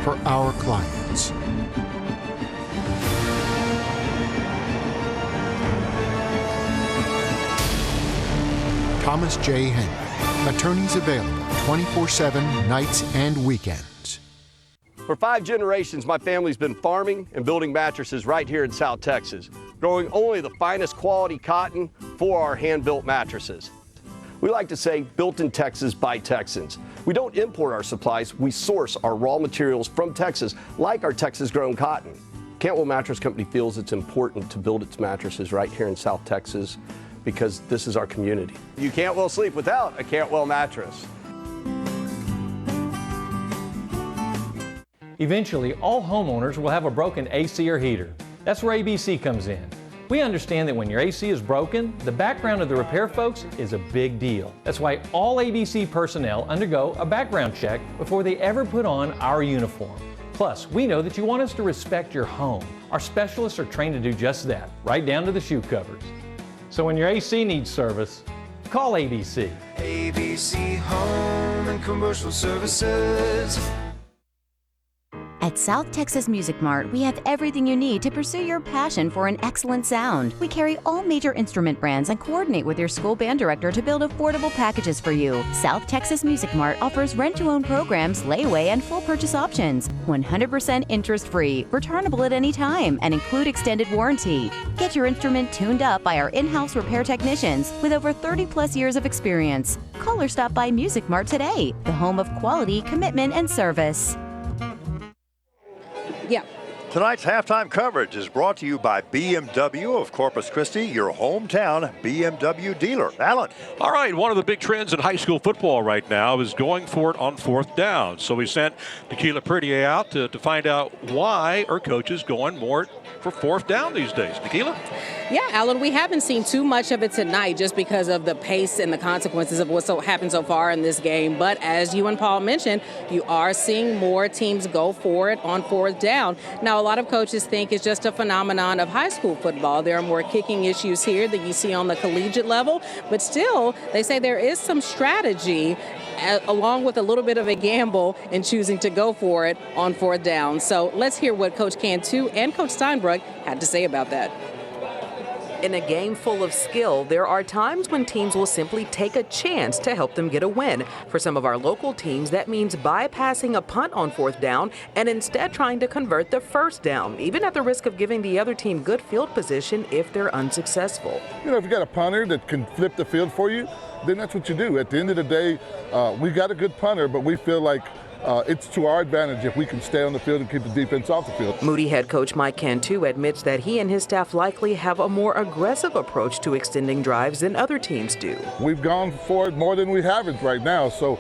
for our clients. Thomas J. Henry. Attorneys available 24/7, nights and weekends. For 5 generations, my family's been farming and building mattresses right here in South Texas, growing only the finest quality cotton for our hand-built mattresses. We like to say, built in Texas by Texans. We don't import our supplies, we source our raw materials from Texas, like our Texas-grown cotton. Cantwell Mattress Company feels it's important to build its mattresses right here in South Texas because this is our community. You can't well sleep without a Cantwell mattress. Eventually, all homeowners will have a broken AC or heater. That's where ABC comes in. We understand that when your AC is broken, the background of the repair folks is a big deal. That's why all ABC personnel undergo a background check before they ever put on our uniform. Plus, we know that you want us to respect your home. Our specialists are trained to do just that, right down to the shoe covers. So when your AC needs service, call ABC. ABC Home and Commercial Services. At South Texas Music Mart, we have everything you need to pursue your passion for an excellent sound. We carry all major instrument brands and coordinate with your school band director to build affordable packages for you. South Texas Music Mart offers rent-to-own programs, layaway, and full purchase options. 100% interest-free, returnable at any time, and include extended warranty. Get your instrument tuned up by our in-house repair technicians with over 30-plus years of experience. Call or stop by Music Mart today, the home of quality, commitment, and service. Yeah. Tonight's halftime coverage is brought to you by BMW of Corpus Christi, your hometown BMW dealer. Alan. All right, one of the big trends in high school football right now is going for it on 4th down. So we sent Tequila Pertier out to find out why are coaches going more for 4th down these days. Tequila? Yeah, Alan, we haven't seen too much of it tonight just because of the pace and the consequences of what's happened so far in this game. But as you and Paul mentioned, you are seeing more teams go for it on 4th down. Now, a lot of coaches think it's just a phenomenon of high school football. There are more kicking issues here than you see on the collegiate level. But still, they say there is some strategy along with a little bit of a gamble in choosing to go for it on 4th down. So let's hear what Coach Cantu and Coach Steinbrook had to say about that. In a game full of skill, there are times when teams will simply take a chance to help them get a win. For some of our local teams, that means bypassing a punt on 4th down and instead trying to convert the 1st down, even at the risk of giving the other team good field position if they're unsuccessful. You know, if you got a punter that can flip the field for you, then that's what you do. At the end of the day, we got a good punter, but we feel like it's to our advantage if we can stay on the field and keep the defense off the field. Moody head coach Mike Cantu admits that he and his staff likely have a more aggressive approach to extending drives than other teams do. We've gone for it more than we haven't right now, so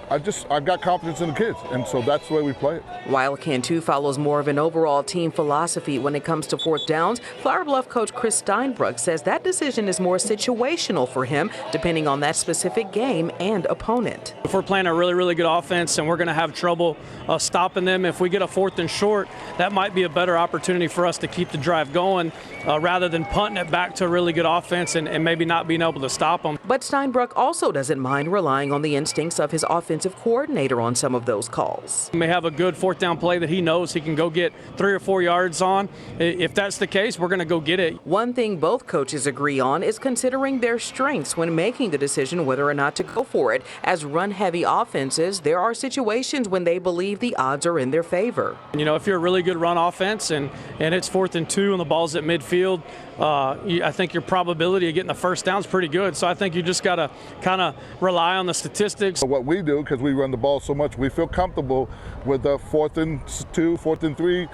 I've got confidence in the kids, and so that's the way we play it. While Cantu follows more of an overall team philosophy when it comes to 4th downs, Flower Bluff coach Chris Steinbrook says that decision is more situational for him, depending on that specific game and opponent. If we're playing a really, really good offense and we're going to have trouble stopping them, if we get a 4th and short, that might be a better opportunity for us to keep the drive going rather than punting it back to a really good offense and maybe not being able to stop them. But Steinbrook also doesn't mind relying on the instincts of his offensive coordinator on some of those calls. He may have a good 4th down play that he knows he can go get 3 or 4 yards on. If that's the case, we're going to go get it. One thing both coaches agree on is considering their strengths when making the decision whether or not to go for it. As run-heavy offenses, there are situations when they believe the odds are in their favor. You know, if you're a really good run offense and it's 4th and 2 and the ball's at midfield, I think your probability of getting the 1st down is pretty good. So I think you just got to kind of rely on the statistics. What we do, because we run the ball so much. We feel comfortable with the 4th and 2, 4th and 3,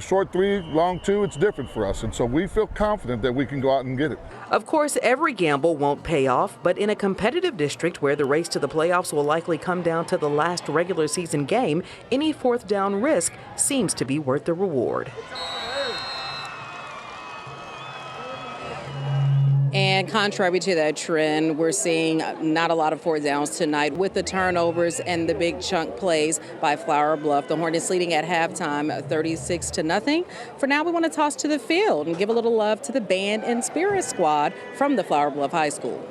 short 3, long 2. It's different for us. And so we feel confident that we can go out and get it. Of course, every gamble won't pay off, but in a competitive district where the race to the playoffs will likely come down to the last regular season game, any 4th down risk seems to be worth the reward. And contrary to that trend, we're seeing not a lot of 4th downs tonight with the turnovers and the big chunk plays by Flower Bluff. The Hornets leading at halftime 36-0. For now, we want to toss to the field and give a little love to the band and spirit squad from the Flower Bluff High School.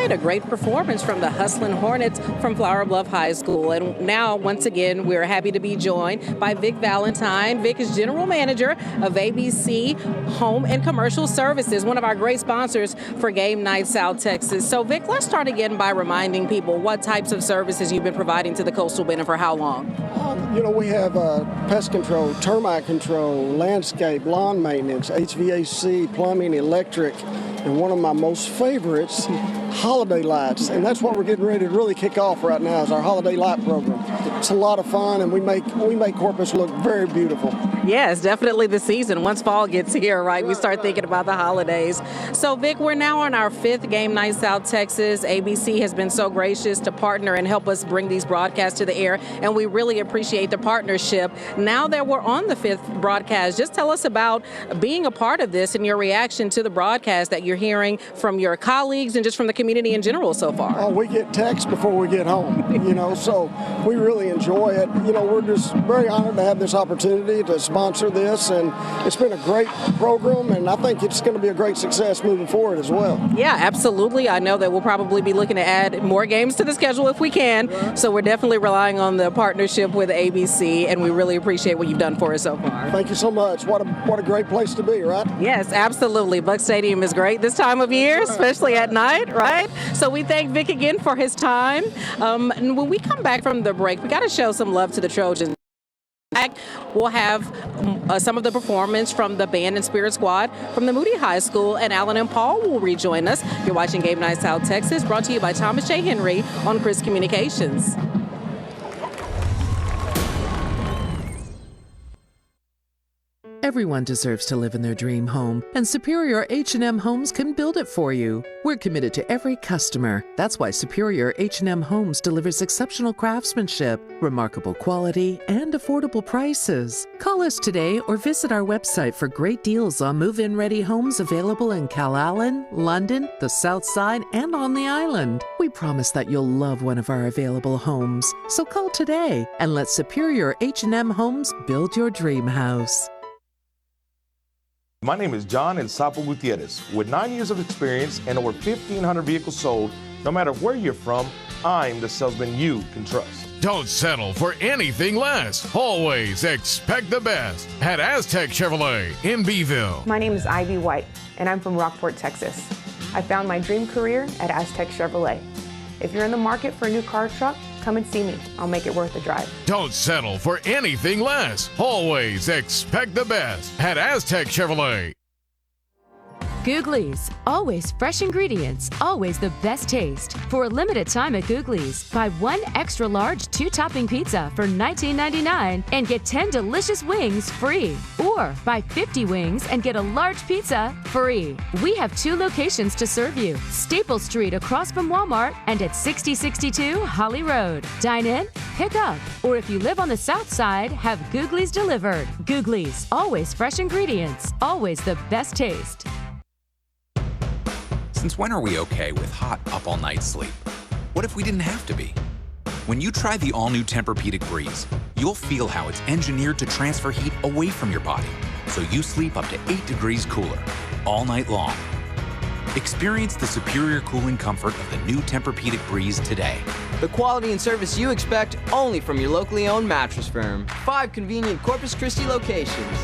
A great performance from the Hustlin' Hornets from Flower Bluff High School. And now, once again, we're happy to be joined by Vic Valentine. Vic is General Manager of ABC Home and Commercial Services, one of our great sponsors for Game Night South Texas. So, Vic, let's start again by reminding people what types of services you've been providing to the Coastal Bend and for how long. We have pest control, termite control, landscape, lawn maintenance, HVAC, plumbing, electric, and one of my most favorites, holiday lights. And that's what we're getting ready to really kick off right now is our holiday light program. It's a lot of fun, and we make Corpus look very beautiful. Yes, definitely the season. Once fall gets here, right, we start thinking about the holidays. So, Vic, we're now on our 5th Game Night South Texas. ABC has been so gracious to partner and help us bring these broadcasts to the air, and we really appreciate the partnership. Now that we're on the 5th broadcast, just tell us about being a part of this and your reaction to the broadcast that you're hearing from your colleagues and just from the community in general so far. Oh, we get texts before we get home, so we really enjoy it. We're just very honored to have this opportunity to sponsor this, and it's been a great program, and I think it's going to be a great success moving forward as well. Yeah, absolutely. I know that we'll probably be looking to add more games to the schedule if we can, so we're definitely relying on the partnership with ABC, and we really appreciate what you've done for us so far. Thank you so much. What a great place to be, right? Yes, absolutely. Buck Stadium is great this time of year, especially at night, right? So we thank Vic again for his time. And when we come back from the break, we got to show some love to the Trojans. We'll have some of the performance from the band and spirit squad from the Moody High School, and Alan and Paul will rejoin us. You're watching Game Night South Texas, brought to you by Thomas J. Henry on Chris Communications. Everyone deserves to live in their dream home, and Superior H&M Homes can build it for you. We're committed to every customer. That's why Superior H&M Homes delivers exceptional craftsmanship, remarkable quality, and affordable prices. Call us today or visit our website for great deals on move-in ready homes available in Calallen, London, the South Side, and on the island. We promise that you'll love one of our available homes. So call today and let Superior H&M Homes build your dream house. My name is John El Sapo Gutierrez. With 9 years of experience and over 1,500 vehicels sold, no matter where you're from, I'm the salesman you can trust. Don't settle for anything less. Always expect the best at AZTEC Chevrolet in Beeville. My name is Ivy White, and I'm from Rockport, Texas. I found my dream career at AZTEC Chevrolet. If you're in the market for a new car or truck, come and see me. I'll make it worth the drive. Don't settle for anything less. Always expect the best at AZTEC Chevrolet. Googly's, always fresh ingredients, always the best taste. For a limited time at Googly's, buy 1 extra large 2-topping pizza for $19.99 and get 10 delicious wings free. Or buy 50 wings and get a large pizza free. We have 2 locations to serve you: Staple Street across from Walmart and at 6062 Holly Road. Dine in, pick up, or if you live on the South Side, have Googly's delivered. Googly's, always fresh ingredients, always the best taste. Since when are we okay with hot, up-all-night sleep? What if we didn't have to be? When you try the all-new Tempur-Pedic Breeze, you'll feel how it's engineered to transfer heat away from your body, so you sleep up to 8 degrees cooler all night long. Experience the superior cooling comfort of the new Tempur-Pedic Breeze today. The quality and service you expect only from your locally owned mattress firm. 5 convenient Corpus Christi locations.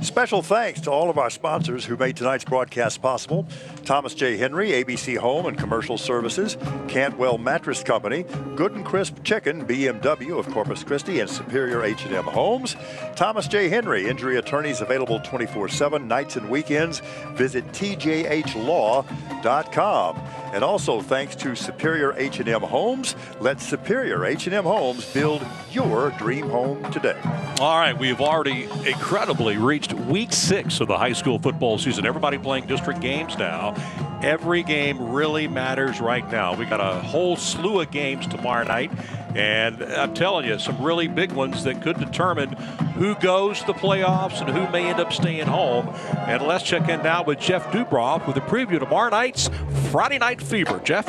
Special thanks to all of our sponsors who made tonight's broadcast possible: Thomas J. Henry, ABC Home and Commercial Services, Cantwell Mattress Company, Good and Crisp Chicken, BMW of Corpus Christi, and Superior H&M Homes. Thomas J. Henry, injury attorneys available 24/7, nights and weekends. Visit tjhlaw.com. And also thanks to Superior H&M Homes. Let Superior H&M Homes build your dream home today. All right, we've already incredibly reached week 6 of the high school football season. Everybody playing district games now. Every game really matters right now. We got a whole slew of games tomorrow night, and I'm telling you, some really big ones that could determine who goes to the playoffs and who may end up staying home. And let's check in now with Jeff Dubroff with a preview of tomorrow night's Friday Night Fever. Jeff?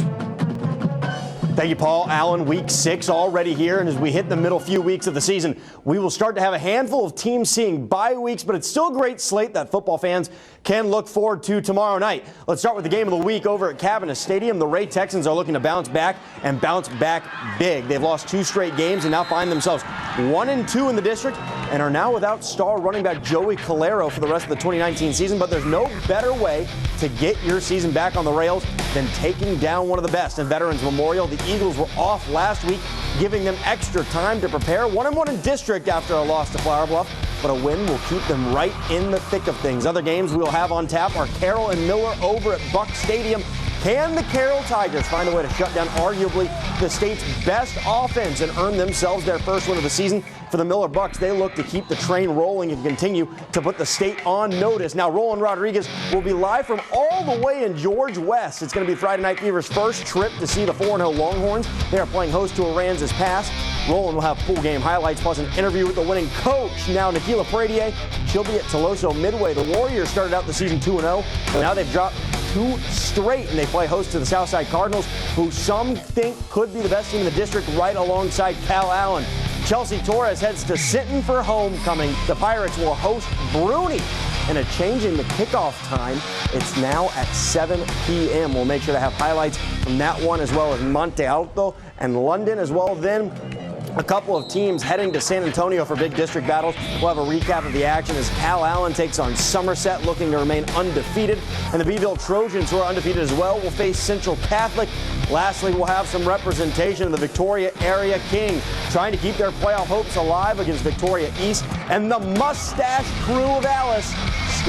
Thank you, Paul. Allen, week 6 already here, and as we hit the middle few weeks of the season, we will start to have a handful of teams seeing bye weeks, but it's still a great slate that football fans can look forward to tomorrow night. Let's start with the game of the week over at Cabana Stadium. The Ray Texans are looking to bounce back and bounce back big. They've lost 2 straight games and now find themselves 1-2 in the district and are now without star running back Joey Calero for the rest of the 2019 season, but there's no better way to get your season back on the rails than taking down one of the best in Veterans Memorial. The Eagles were off last week, giving them extra time to prepare. 1-1 in district after a loss to Flower Bluff, but a win will keep them right in the thick of things. Other games we'll have on tap are Carroll and Miller over at Buck Stadium. Can the Carroll Tigers find a way to shut down arguably the state's best offense and earn themselves their first win of the season? For the Miller Bucks, they look to keep the train rolling and continue to put the state on notice. Now, Roland Rodriguez will be live from all the way in George West. It's going to be Friday Night Fever's first trip to see the 4-0 Longhorns. They are playing host to Aransas Pass. Roland will have full game highlights plus an interview with the winning coach. Now, Nikila Pradier, she'll be at Toloso Midway. The Warriors started out the season 2-0, but now they've dropped 2 straight, and they play host to the Southside Cardinals, who some think could be the best team in the district, right alongside Cal Allen. Chelsea Torres heads to Sinton for homecoming. The Pirates will host Bruni. And a change in the kickoff time. It's now at 7 p.m. We'll make sure to have highlights from that one, as well as Monte Alto and London as well. Then a couple of teams heading to San Antonio for big district battles. We'll have a recap of the action as Cal Allen takes on Somerset, looking to remain undefeated. And the Beeville Trojans, who are undefeated as well, will face Central Catholic. Lastly, we'll have some representation of the Victoria Area King, trying to keep their playoff hopes alive against Victoria East. And the Mustache Crew of Alice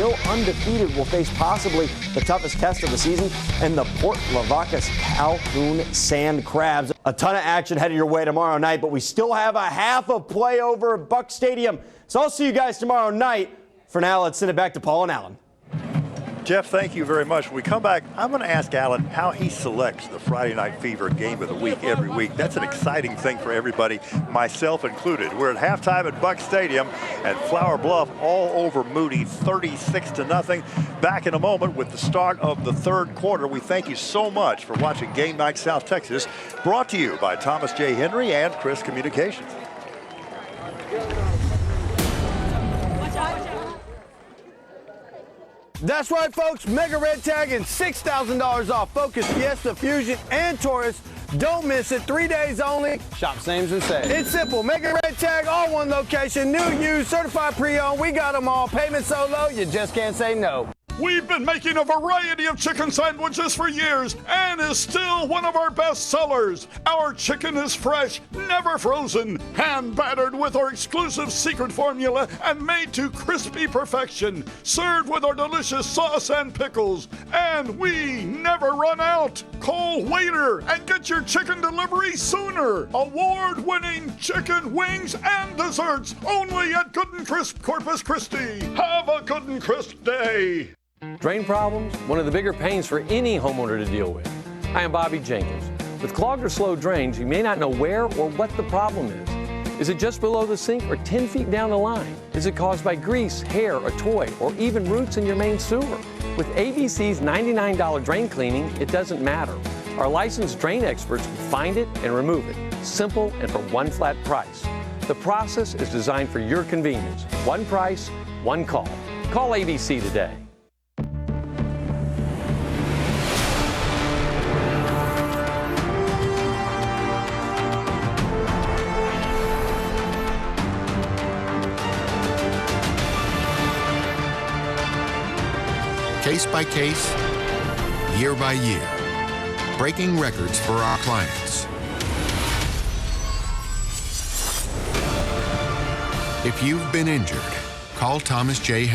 still undefeated, will face possibly the toughest test of the season, and the Port Lavaca Calhoun Sand Crabs. A ton of action headed your way tomorrow night, but we still have a half of play over at Buck Stadium. So I'll see you guys tomorrow night. For now, let's send it back to Paul and Alan. Jeff, thank you very much. When we come back, I'm going to ask Alan how he selects the Friday Night Fever game of the week every week. That's an exciting thing for everybody, myself included. We're at halftime at Buck Stadium, and Flower Bluff all over Moody, 36-0. Back in a moment with the start of the third quarter. We thank you so much for watching Game Night South Texas, brought to you by Thomas J. Henry and Chris Communications. That's right, folks. Mega Red Tag and $6,000 off Focus, Fiesta, Fusion, and Taurus. Don't miss it. 3 days only. Shop saves and saves. It's simple. Mega Red Tag, all one location. New, used, certified pre-owned. We got them all. Payment so low, you just can't say no. We've been making a variety of chicken sandwiches for years and is still one of our best sellers. Our chicken is fresh, never frozen, hand battered with our exclusive secret formula and made to crispy perfection. Served with our delicious sauce and pickles. And we never run out. Call Waiter and get your chicken delivery sooner. Award-winning chicken wings and desserts only at Good and Crisp Corpus Christi. Have a Good and Crisp day. Drain problems, one of the bigger pains for any homeowner to deal with. I am Bobby Jenkins. With clogged or slow drains, you may not know where or what the problem is. Is it just below the sink or 10 feet down the line? Is it caused by grease, hair, a toy, or even roots in your main sewer? With ABC's $99 drain cleaning, it doesn't matter. Our licensed drain experts will find it and remove it. Simple and for one flat price. The process is designed for your convenience. One price, one call. Call ABC today. Case by case, year by year, breaking records for our clients. If you've been injured, call Thomas J.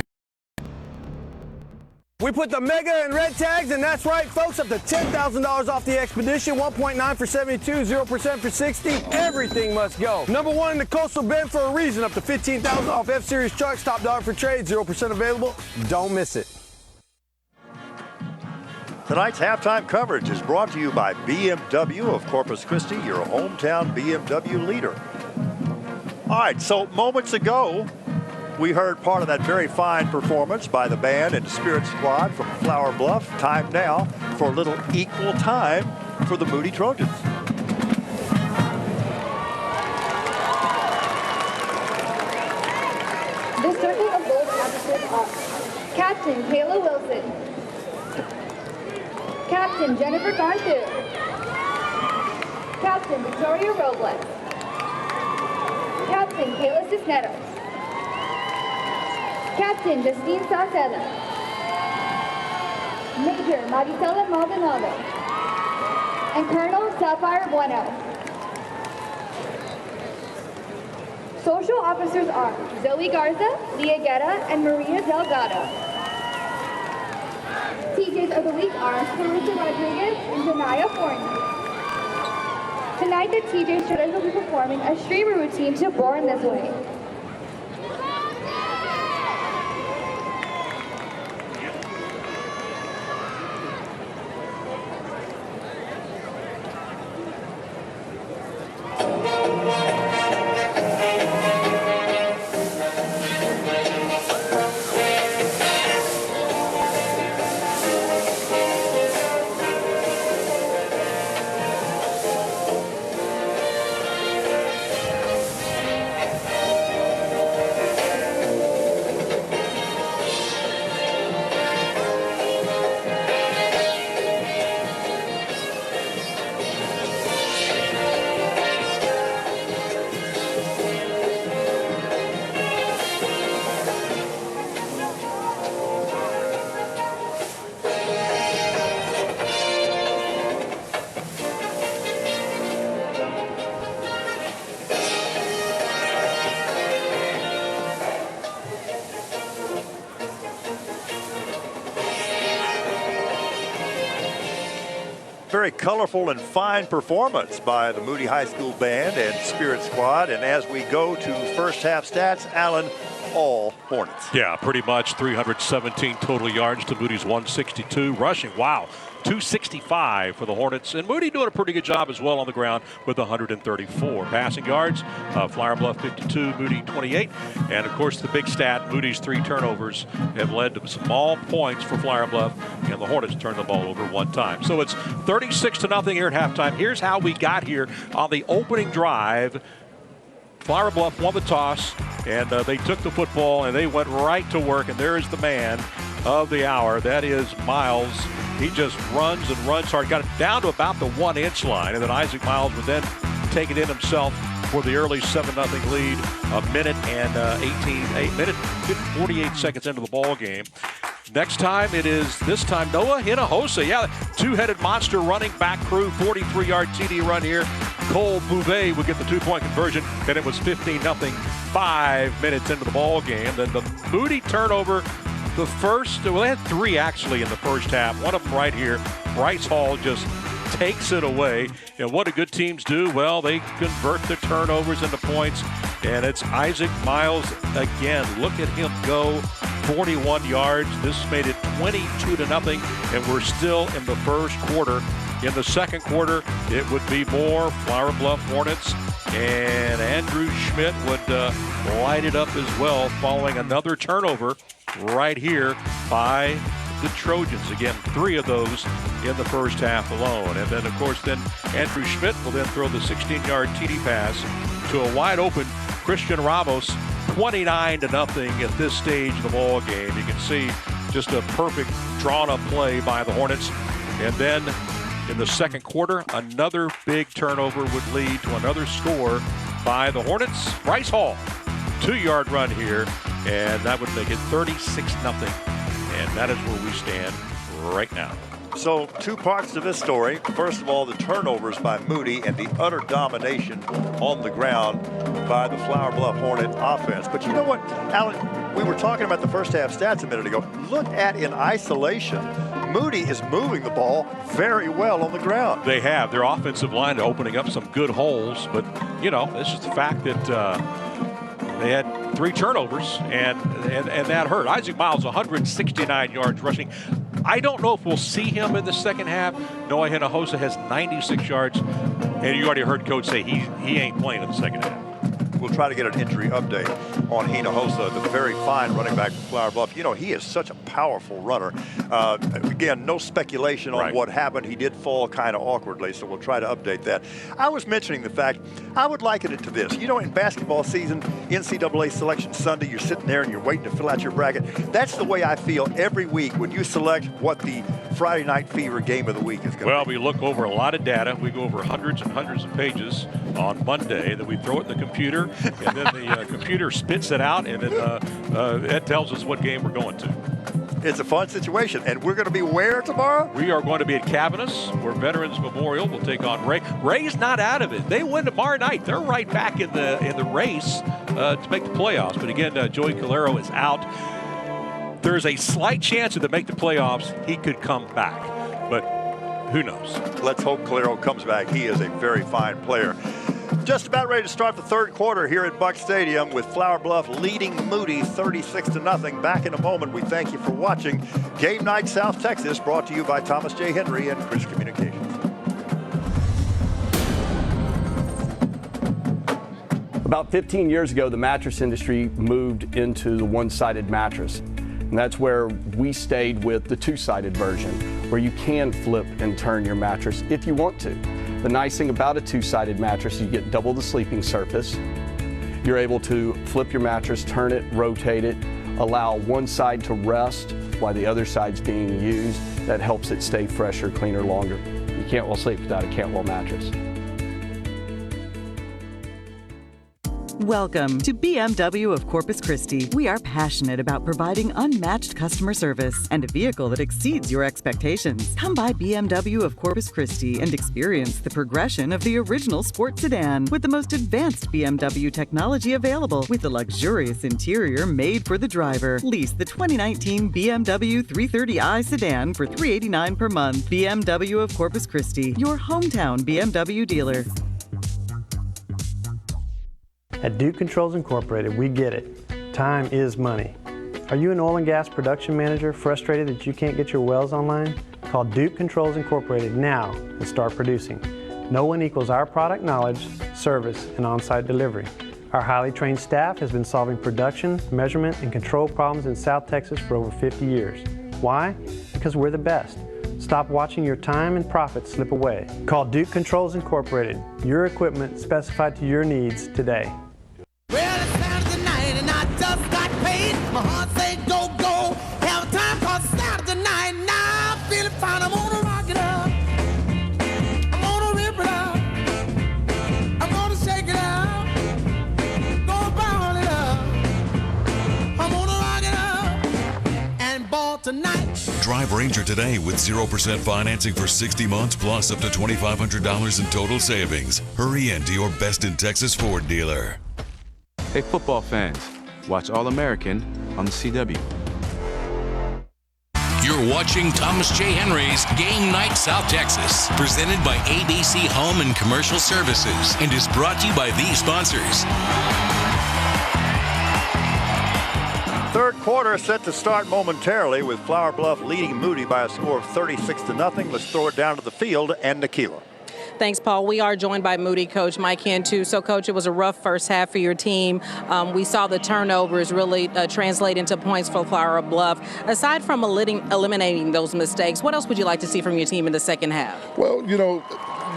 We put the Mega and Red Tags, and that's right, folks, up to $10,000 off the Expedition, 1.9 for 72, 0% for 60. Everything must go. Number one in the Coastal Bend for a reason, up to $15,000 off F-Series trucks, top dollar for trade, 0% available. Don't miss it. Tonight's halftime coverage is brought to you by BMW of Corpus Christi, your hometown BMW leader. All right, so moments ago, we heard part of that very fine performance by the band and Spirit Squad from Flower Bluff. Time now for a little equal time for the Moody Trojans. The circle of gold officers are Captain Kayla Wilson, Captain Jennifer Garthu, Captain Victoria Robles, Captain Kayla Cisneros, Captain Justine Sauceda, Major Marisela Maldonado, and Colonel Sapphire Bueno. Social officers are Zoe Garza, Leah Guerra, and Maria Delgado. TJs of the week are Clarissa Rodriguez and Janaya Forney. Tonight, the TJ Shredders will be performing a streamer routine to Born This Way. very colorful and fine performance by the Moody High School Band and Spirit Squad. And as we go to first half stats, Alan, all Hornets. Yeah, pretty much 317 total yards to Moody's 162. Rushing, wow, 265 for the Hornets. And Moody doing a pretty good job as well on the ground with 134. Passing yards, Flower Bluff 52, Moody 28. And, of course, the big stat, Moody's 3 turnovers have led to small points for Flower Bluff, and the Hornets turned the ball over 1 time. So it's 36-0 here at halftime. Here's how we got here on the opening drive. Flower Bluff won the toss, and they took the football, and they went right to work. And there is the man of the hour. That is Miles. He just runs and runs hard. Got it down to about the 1-inch line, and then Isaac Miles would then take it in himself for the early 7-0 lead. A minute and 48 seconds into the ball game. Next time it is, this time, Noah Hinojosa. Yeah, two-headed monster running back crew, 43-yard TD run here. Cole Bouvet would get the 2-point conversion. Then it was 15-0, 5 minutes into the ball game. Then the Moody turnover, the first, well, they had 3 actually in the first half. One of them right here. Bryce Hall just takes it away. And what do good teams do? Well, they convert the turnovers into points. And it's Isaac Miles again. Look at him go. 41 yards. This made it 22-0, and we're still in the first quarter. In the second quarter, it would be more Flower Bluff Hornets, and Andrew Schmidt would light it up as well, following another turnover right here by the Trojans. Again, 3 of those in the first half alone. And then, of course, then Andrew Schmidt will then throw the 16-yard TD pass to a wide-open Christian Ramos. 29-0 at this stage of the ball game. You can see just a perfect drawn-up play by the Hornets. And then in the second quarter, another big turnover would lead to another score by the Hornets. Bryce Hall, 2-yard run here, and that would make it 36-0. And that is where we stand right now. So 2 parts to this story. First of all, the turnovers by Moody and the utter domination on the ground by the Flower Bluff Hornet offense. But you know what, Alan, we were talking about the first half stats a minute ago. Look at in isolation, Moody is moving the ball very well on the ground. They have. Their offensive line opening up some good holes, but, you know, it's just the fact that they had 3 turnovers, and that hurt. Isaac Miles, 169 yards rushing. I don't know if we'll see him in the second half. Noah Hinojosa has 96 yards, and you already heard Coach say he ain't playing in the second half. We'll try to get an injury update on Hinojosa, the very fine running back from Flower Bluff. You know, he is such a powerful runner. Again, no speculation on what happened. He did fall kind of awkwardly, so we'll try to update that. I was mentioning the fact, I would liken it to this. You know, in basketball season, NCAA Selection Sunday, you're sitting there and you're waiting to fill out your bracket. That's the way I feel every week when you select what the Friday Night Fever game of the week is going to be. Well, we look over a lot of data. We go over hundreds and hundreds of pages on Monday. Then we throw it in the computer, and then the computer spits it out, and it tells us what game we're going to. It's a fun situation, and we're going to be where tomorrow? We are going to be at Cavanis, where Veterans Memorial will take on Ray. Ray's not out of it. They win tomorrow night. They're right back in the race to make the playoffs. But again, Joey Calero is out. There's a slight chance that to make the playoffs, he could come back, but who knows? Let's hope Calero comes back. He is a very fine player. Just about ready to start the third quarter here at Buck Stadium with Flower Bluff leading Moody 36-0. Back in a moment. We thank you for watching Game Night South Texas, brought to you by Thomas J. Henry and Chris Communications. About 15 years ago, the mattress industry moved into the one-sided mattress. And that's where we stayed with the two-sided version, where you can flip and turn your mattress if you want to. The nice thing about a two-sided mattress, you get double the sleeping surface. You're able to flip your mattress, turn it, rotate it, allow one side to rest while the other side's being used. That helps it stay fresher, cleaner, longer. You can't well sleep without a Cantwell mattress. Welcome to BMW of Corpus Christi. We are passionate about providing unmatched customer service and a vehicle that exceeds your expectations. Come by BMW of Corpus Christi and experience the progression of the original sport sedan with the most advanced BMW technology available with a luxurious interior made for the driver. Lease the 2019 BMW 330i sedan for $389 per month. BMW of Corpus Christi, your hometown BMW dealer. At Duke Controls Incorporated, we get it. Time is money. Are you an oil and gas production manager frustrated that you can't get your wells online? Call Duke Controls Incorporated now and start producing. No one equals our product knowledge, service, and on-site delivery. Our highly trained staff has been solving production, measurement, and control problems in South Texas for over 50 years. Why? Because we're the best. Stop watching your time and profits slip away. Call Duke Controls Incorporated. Your equipment specified to your needs today. Well, it's Saturday night and I just got paid. My heart say go, go. Have a time called Saturday night. Now I'm feeling fine. I'm gonna rock it up. I'm gonna rip it up. I'm gonna shake it out. Gonna ball it up. I'm gonna rock it up and ball tonight. Drive Ranger today with 0% financing for 60 months plus up to $2,500 in total savings. Hurry in to your Best in Texas Ford dealer. Hey, football fans, watch All-American on the CW. You're watching Thomas J. Henry's Game Night South Texas, presented by ABC Home and Commercial Services, and is brought to you by these sponsors. Third quarter set to start momentarily with Flower Bluff leading Moody by a score of 36-0. Let's throw it down to the field and Nikila. Thanks, Paul. We are joined by Moody coach Mike Cantu. So, Coach, it was a rough first half for your team. We saw the turnovers really translate into points for Flower Bluff. Aside from eliminating those mistakes, what else would you like to see from your team in the second half? Well, you know,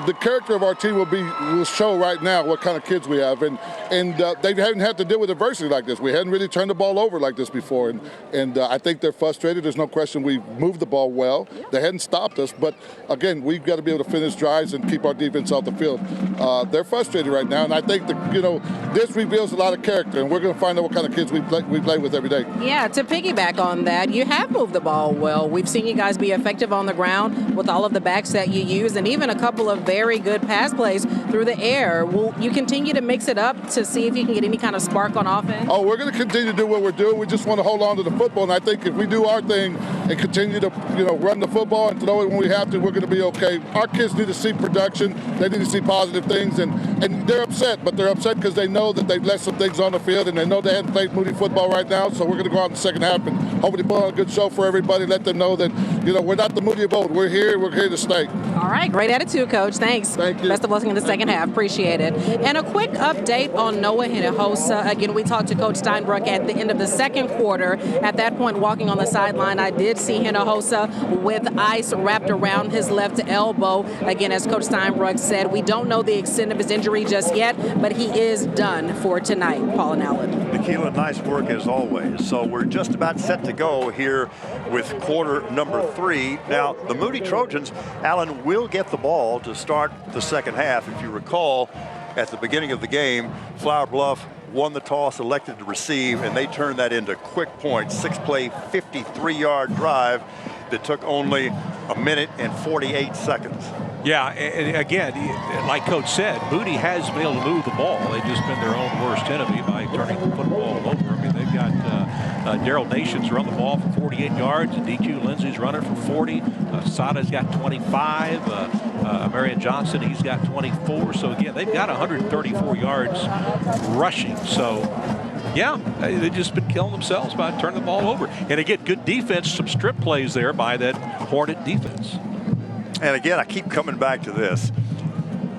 the character of our team will show right now what kind of kids we have, and they haven't had to deal with adversity like this. We hadn't really turned the ball over like this before, and I think they're frustrated. There's no question we moved the ball well. They hadn't stopped us, but again, we've got to be able to finish drives and keep our defense off the field. They're frustrated right now, and I think that, you know, this reveals a lot of character, and we're going to find out what kind of kids we play with every day. Yeah, to piggyback on that, you have moved the ball well. We've seen you guys be effective on the ground with all of the backs that you use, and even a couple of very good pass plays through the air. Will you continue to mix it up to see if you can get any kind of spark on offense? Oh, we're going to continue to do what we're doing. We just want to hold on to the football, and I think if we do our thing and continue to, you know, run the football and throw it when we have to, we're going to be okay. Our kids need to see production. They need to see positive things, and they're upset, but they're upset because they know that they've left some things on the field, and they know they hadn't played Moody football right now, so we're going to go out in the second half and hopefully put on a good show for everybody, let them know that, you know, we're not the Moody of old. We're here to stay. All right, great attitude, Coach. Thanks. Thank you. Best of luck in the second half. Appreciate it. And a quick update on Noah Hinojosa. Again, we talked to Coach Steinbruck at the end of the second quarter. At that point, walking on the sideline, I did see Hinojosa with ice wrapped around his left elbow. Again, as Coach Steinbruck said, we don't know the extent of his injury just yet, but he is done for tonight. Paul and Alan. Nikila, nice work as always. So we're just about set to go here with quarter number 3. Now, the Moody Trojans, Alan, will get the ball to start the second half. If you recall, at the beginning of the game, Flower Bluff won the toss, elected to receive, and they turned that into quick points. 6-play, 53-yard drive that took only a minute and 48 seconds. Yeah, and again, like Coach said, Moody has been able to move the ball. They've just been their own worst enemy by turning the football over. I mean, they've got Daryl Nations run the ball for 48 yards, and DQ Lindsey's running for 40. Sada's got 25. Marion Johnson, he's got 24. So again, they've got 134 yards rushing. So yeah, they've just been killing themselves by turning the ball over. And again, good defense, some strip plays there by that Hornet defense. And again, I keep coming back to this.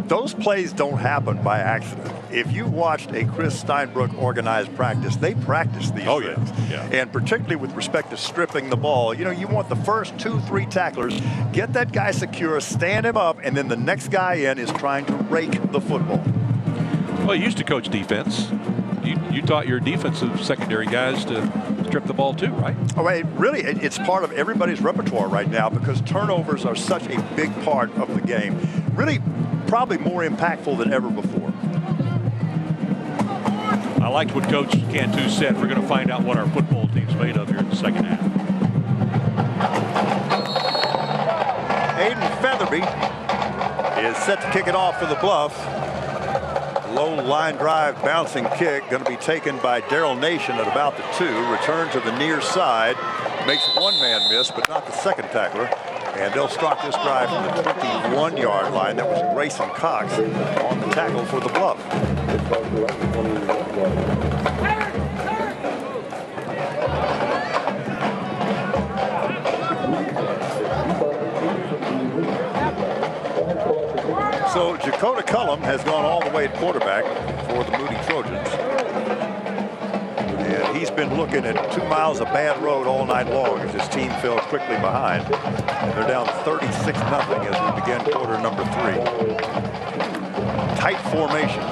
Those plays don't happen by accident. If you watched a Chris Steinbruck organized practice, they practice these things. Yeah. And particularly with respect to stripping the ball, you know, you want the first 2-3 tacklers, get that guy secure, stand him up, and then the next guy in is trying to rake the football. Well, you used to coach defense. You taught your defensive secondary guys to strip the ball too, right? Oh, wait, really, it's part of everybody's repertoire right now because turnovers are such a big part of the game. Really, probably more impactful than ever before. I liked what Coach Cantu said. We're going to find out what our football team's made of here in the second half. Aiden Featherby is set to kick it off for the Bluff. Low line drive bouncing kick going to be taken by Daryl Nation at about the 2. Return to the near side. Makes one man miss, but not the second tackler. And they'll start this drive from the 21-yard line. That was Grayson Cox on the tackle for the Bluff. So Dakota Cullum has gone all the way at quarterback for the Moody Trojans. And he's been looking at 2 miles of bad road all night long as his team fell quickly behind. And they're down 36-0 as we begin quarter number 3. Tight formation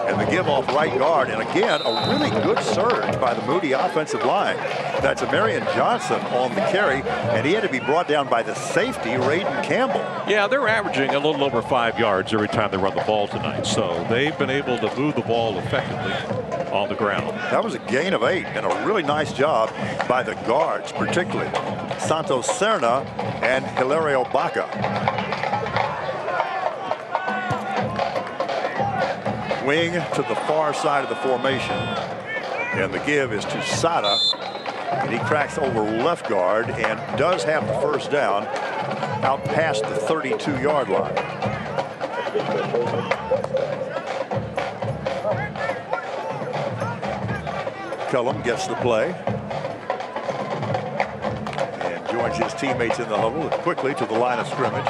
and the give off right guard. And again, a really good surge by the Moody offensive line. That's a Marion Johnson on the carry, and he had to be brought down by the safety, Raiden Campbell. Yeah, they're averaging a little over 5 yards every time they run the ball tonight. So they've been able to move the ball effectively on the ground. That was a gain of 8 and a really nice job by the guards, particularly Santos Serna and Hilario Baca. Wing to the far side of the formation, and the give is to Sada, and he cracks over left guard and does have the first down out past the 32-yard line. Cullum gets the play and joins his teammates in the huddle quickly to the line of scrimmage.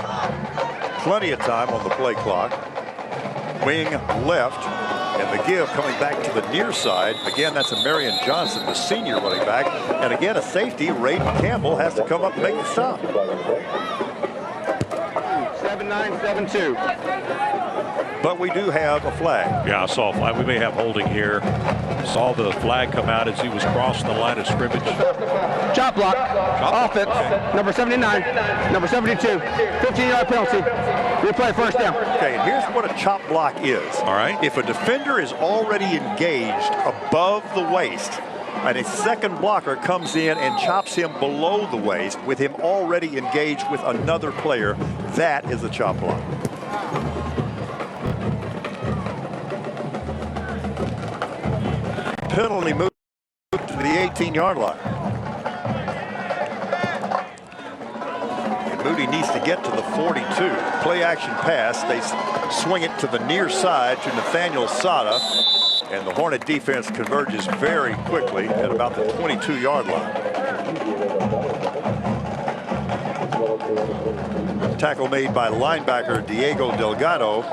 Plenty of time on the play clock. Wing left, and the give coming back to the near side. Again, that's a Marion Johnson, the senior running back. And again, a safety, Raiden Campbell, has to come up and make the stop. 7-9-7-2. But we do have a flag. Yeah, I saw a flag. We may have holding here. Saw the flag come out as he was crossing the line of scrimmage. Chop block. Offense. Okay. Number 79. Number 72. 15-yard penalty. Replay first down. Okay, and here's what a chop block is. All right. If a defender is already engaged above the waist, and a second blocker comes in and chops him below the waist with him already engaged with another player, that is a chop block. Penalty move to the 18-yard line. And Moody needs to get to the 42. Play action pass. They swing it to the near side to Nathaniel Sada. And the Hornet defense converges very quickly at about the 22-yard line. Tackle made by linebacker Diego Delgado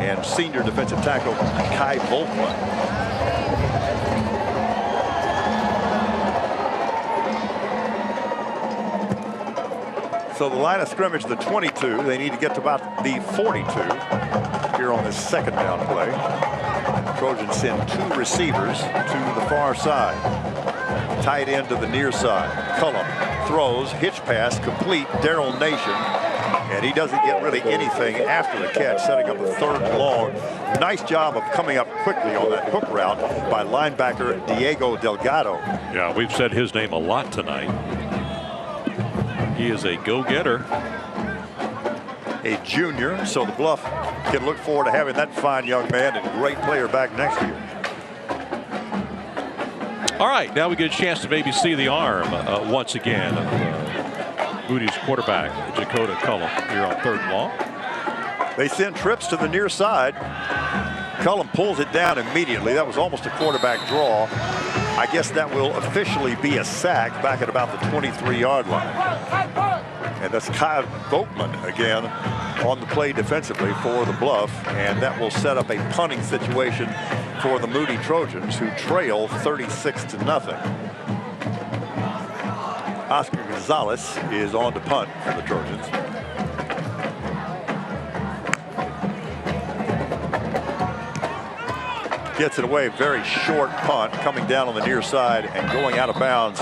and senior defensive tackle Kai Volkman. So the line of scrimmage, the 22, they need to get to about the 42 here on this second down play. Trojans send 2 receivers to the far side. Tight end to the near side. Cullum throws, hitch pass, complete, Daryl Nation. And he doesn't get really anything after the catch, setting up a third and long. Nice job of coming up quickly on that hook route by linebacker Diego Delgado. Yeah, we've said his name a lot tonight. He is a go-getter. A junior, so the Bluff can look forward to having that fine young man and great player back next year. All right, now we get a chance to maybe see the arm once again of Moody's quarterback, Dakota Cullum, here on third and long. They send trips to the near side. Cullum pulls it down immediately. That was almost a quarterback draw. I guess that will officially be a sack back at about the 23-yard line. And that's Kyle Volkman again on the play defensively for the Bluff. And that will set up a punting situation for the Moody Trojans, who trail 36-0. Oscar Gonzalez is on to punt for the Trojans. Gets it away, very short punt coming down on the near side and going out of bounds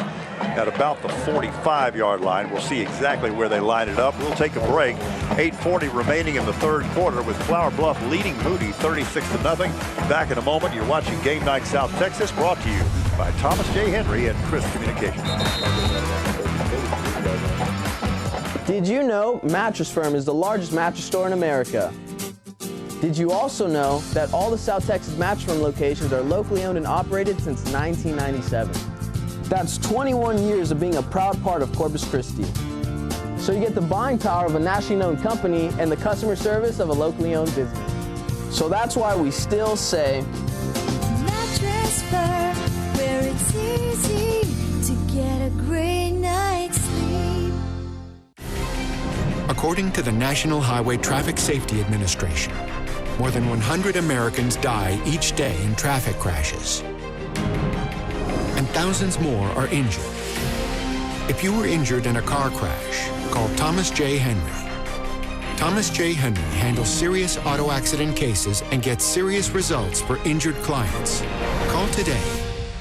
at about the 45-yard line. We'll see exactly where they line it up. We'll take a break. 8:40 remaining in the third quarter with Flower Bluff leading Moody 36-0. Back in a moment. You're watching Game Night South Texas, brought to you by Thomas J. Henry and Chris Communications. Did you know Mattress Firm is the largest mattress store in America? Did you also know that all the South Texas Mattress Firm locations are locally owned and operated since 1997? That's 21 years of being a proud part of Corpus Christi. So you get the buying power of a nationally known company and the customer service of a locally owned business. So that's why we still say Mattress Firm, where it's easy to get a great night's sleep. According to the National Highway Traffic Safety Administration, more than 100 Americans die each day in traffic crashes, and thousands more are injured. If you were injured in a car crash, call Thomas J. Henry. Thomas J. Henry handles serious auto accident cases and gets serious results for injured clients. Call today.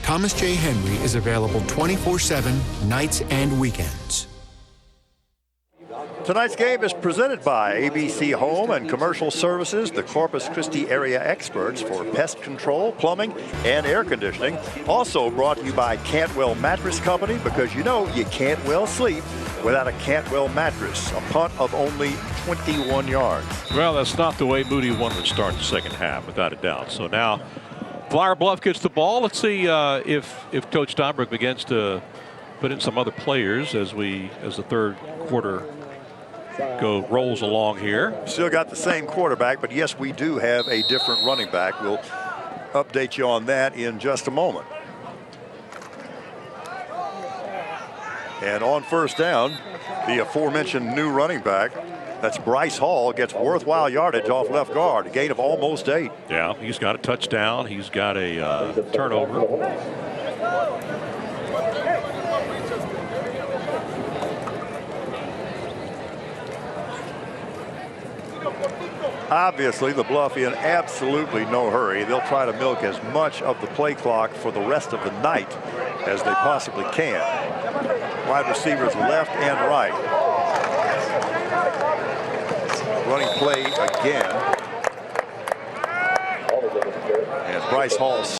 Thomas J. Henry is available 24/7, nights and weekends. Tonight's game is presented by ABC Home and Commercial Services, the Corpus Christi area experts for pest control, plumbing, and air conditioning. Also brought to you by Cantwell Mattress Company, because you know you can't well sleep without a Cantwell mattress. A punt of only 21 yards. Well, that's not the way Moody wanted to start the second half, without a doubt. So now Flower Bluff gets the ball. Let's see if Coach Steinberg begins to put in some other players as the third quarter rolls along here. Still got the same quarterback, but yes, we do have a different running back. We'll update you on that in just a moment. And on first down, the aforementioned new running back, that's Bryce Hall, gets worthwhile yardage off left guard, a gain of almost 8. Yeah, he's got a touchdown. He's got a turnover. Obviously, the Bluff in absolutely no hurry. They'll try to milk as much of the play clock for the rest of the night as they possibly can. Wide receivers left and right. Running play again. And Bryce Hall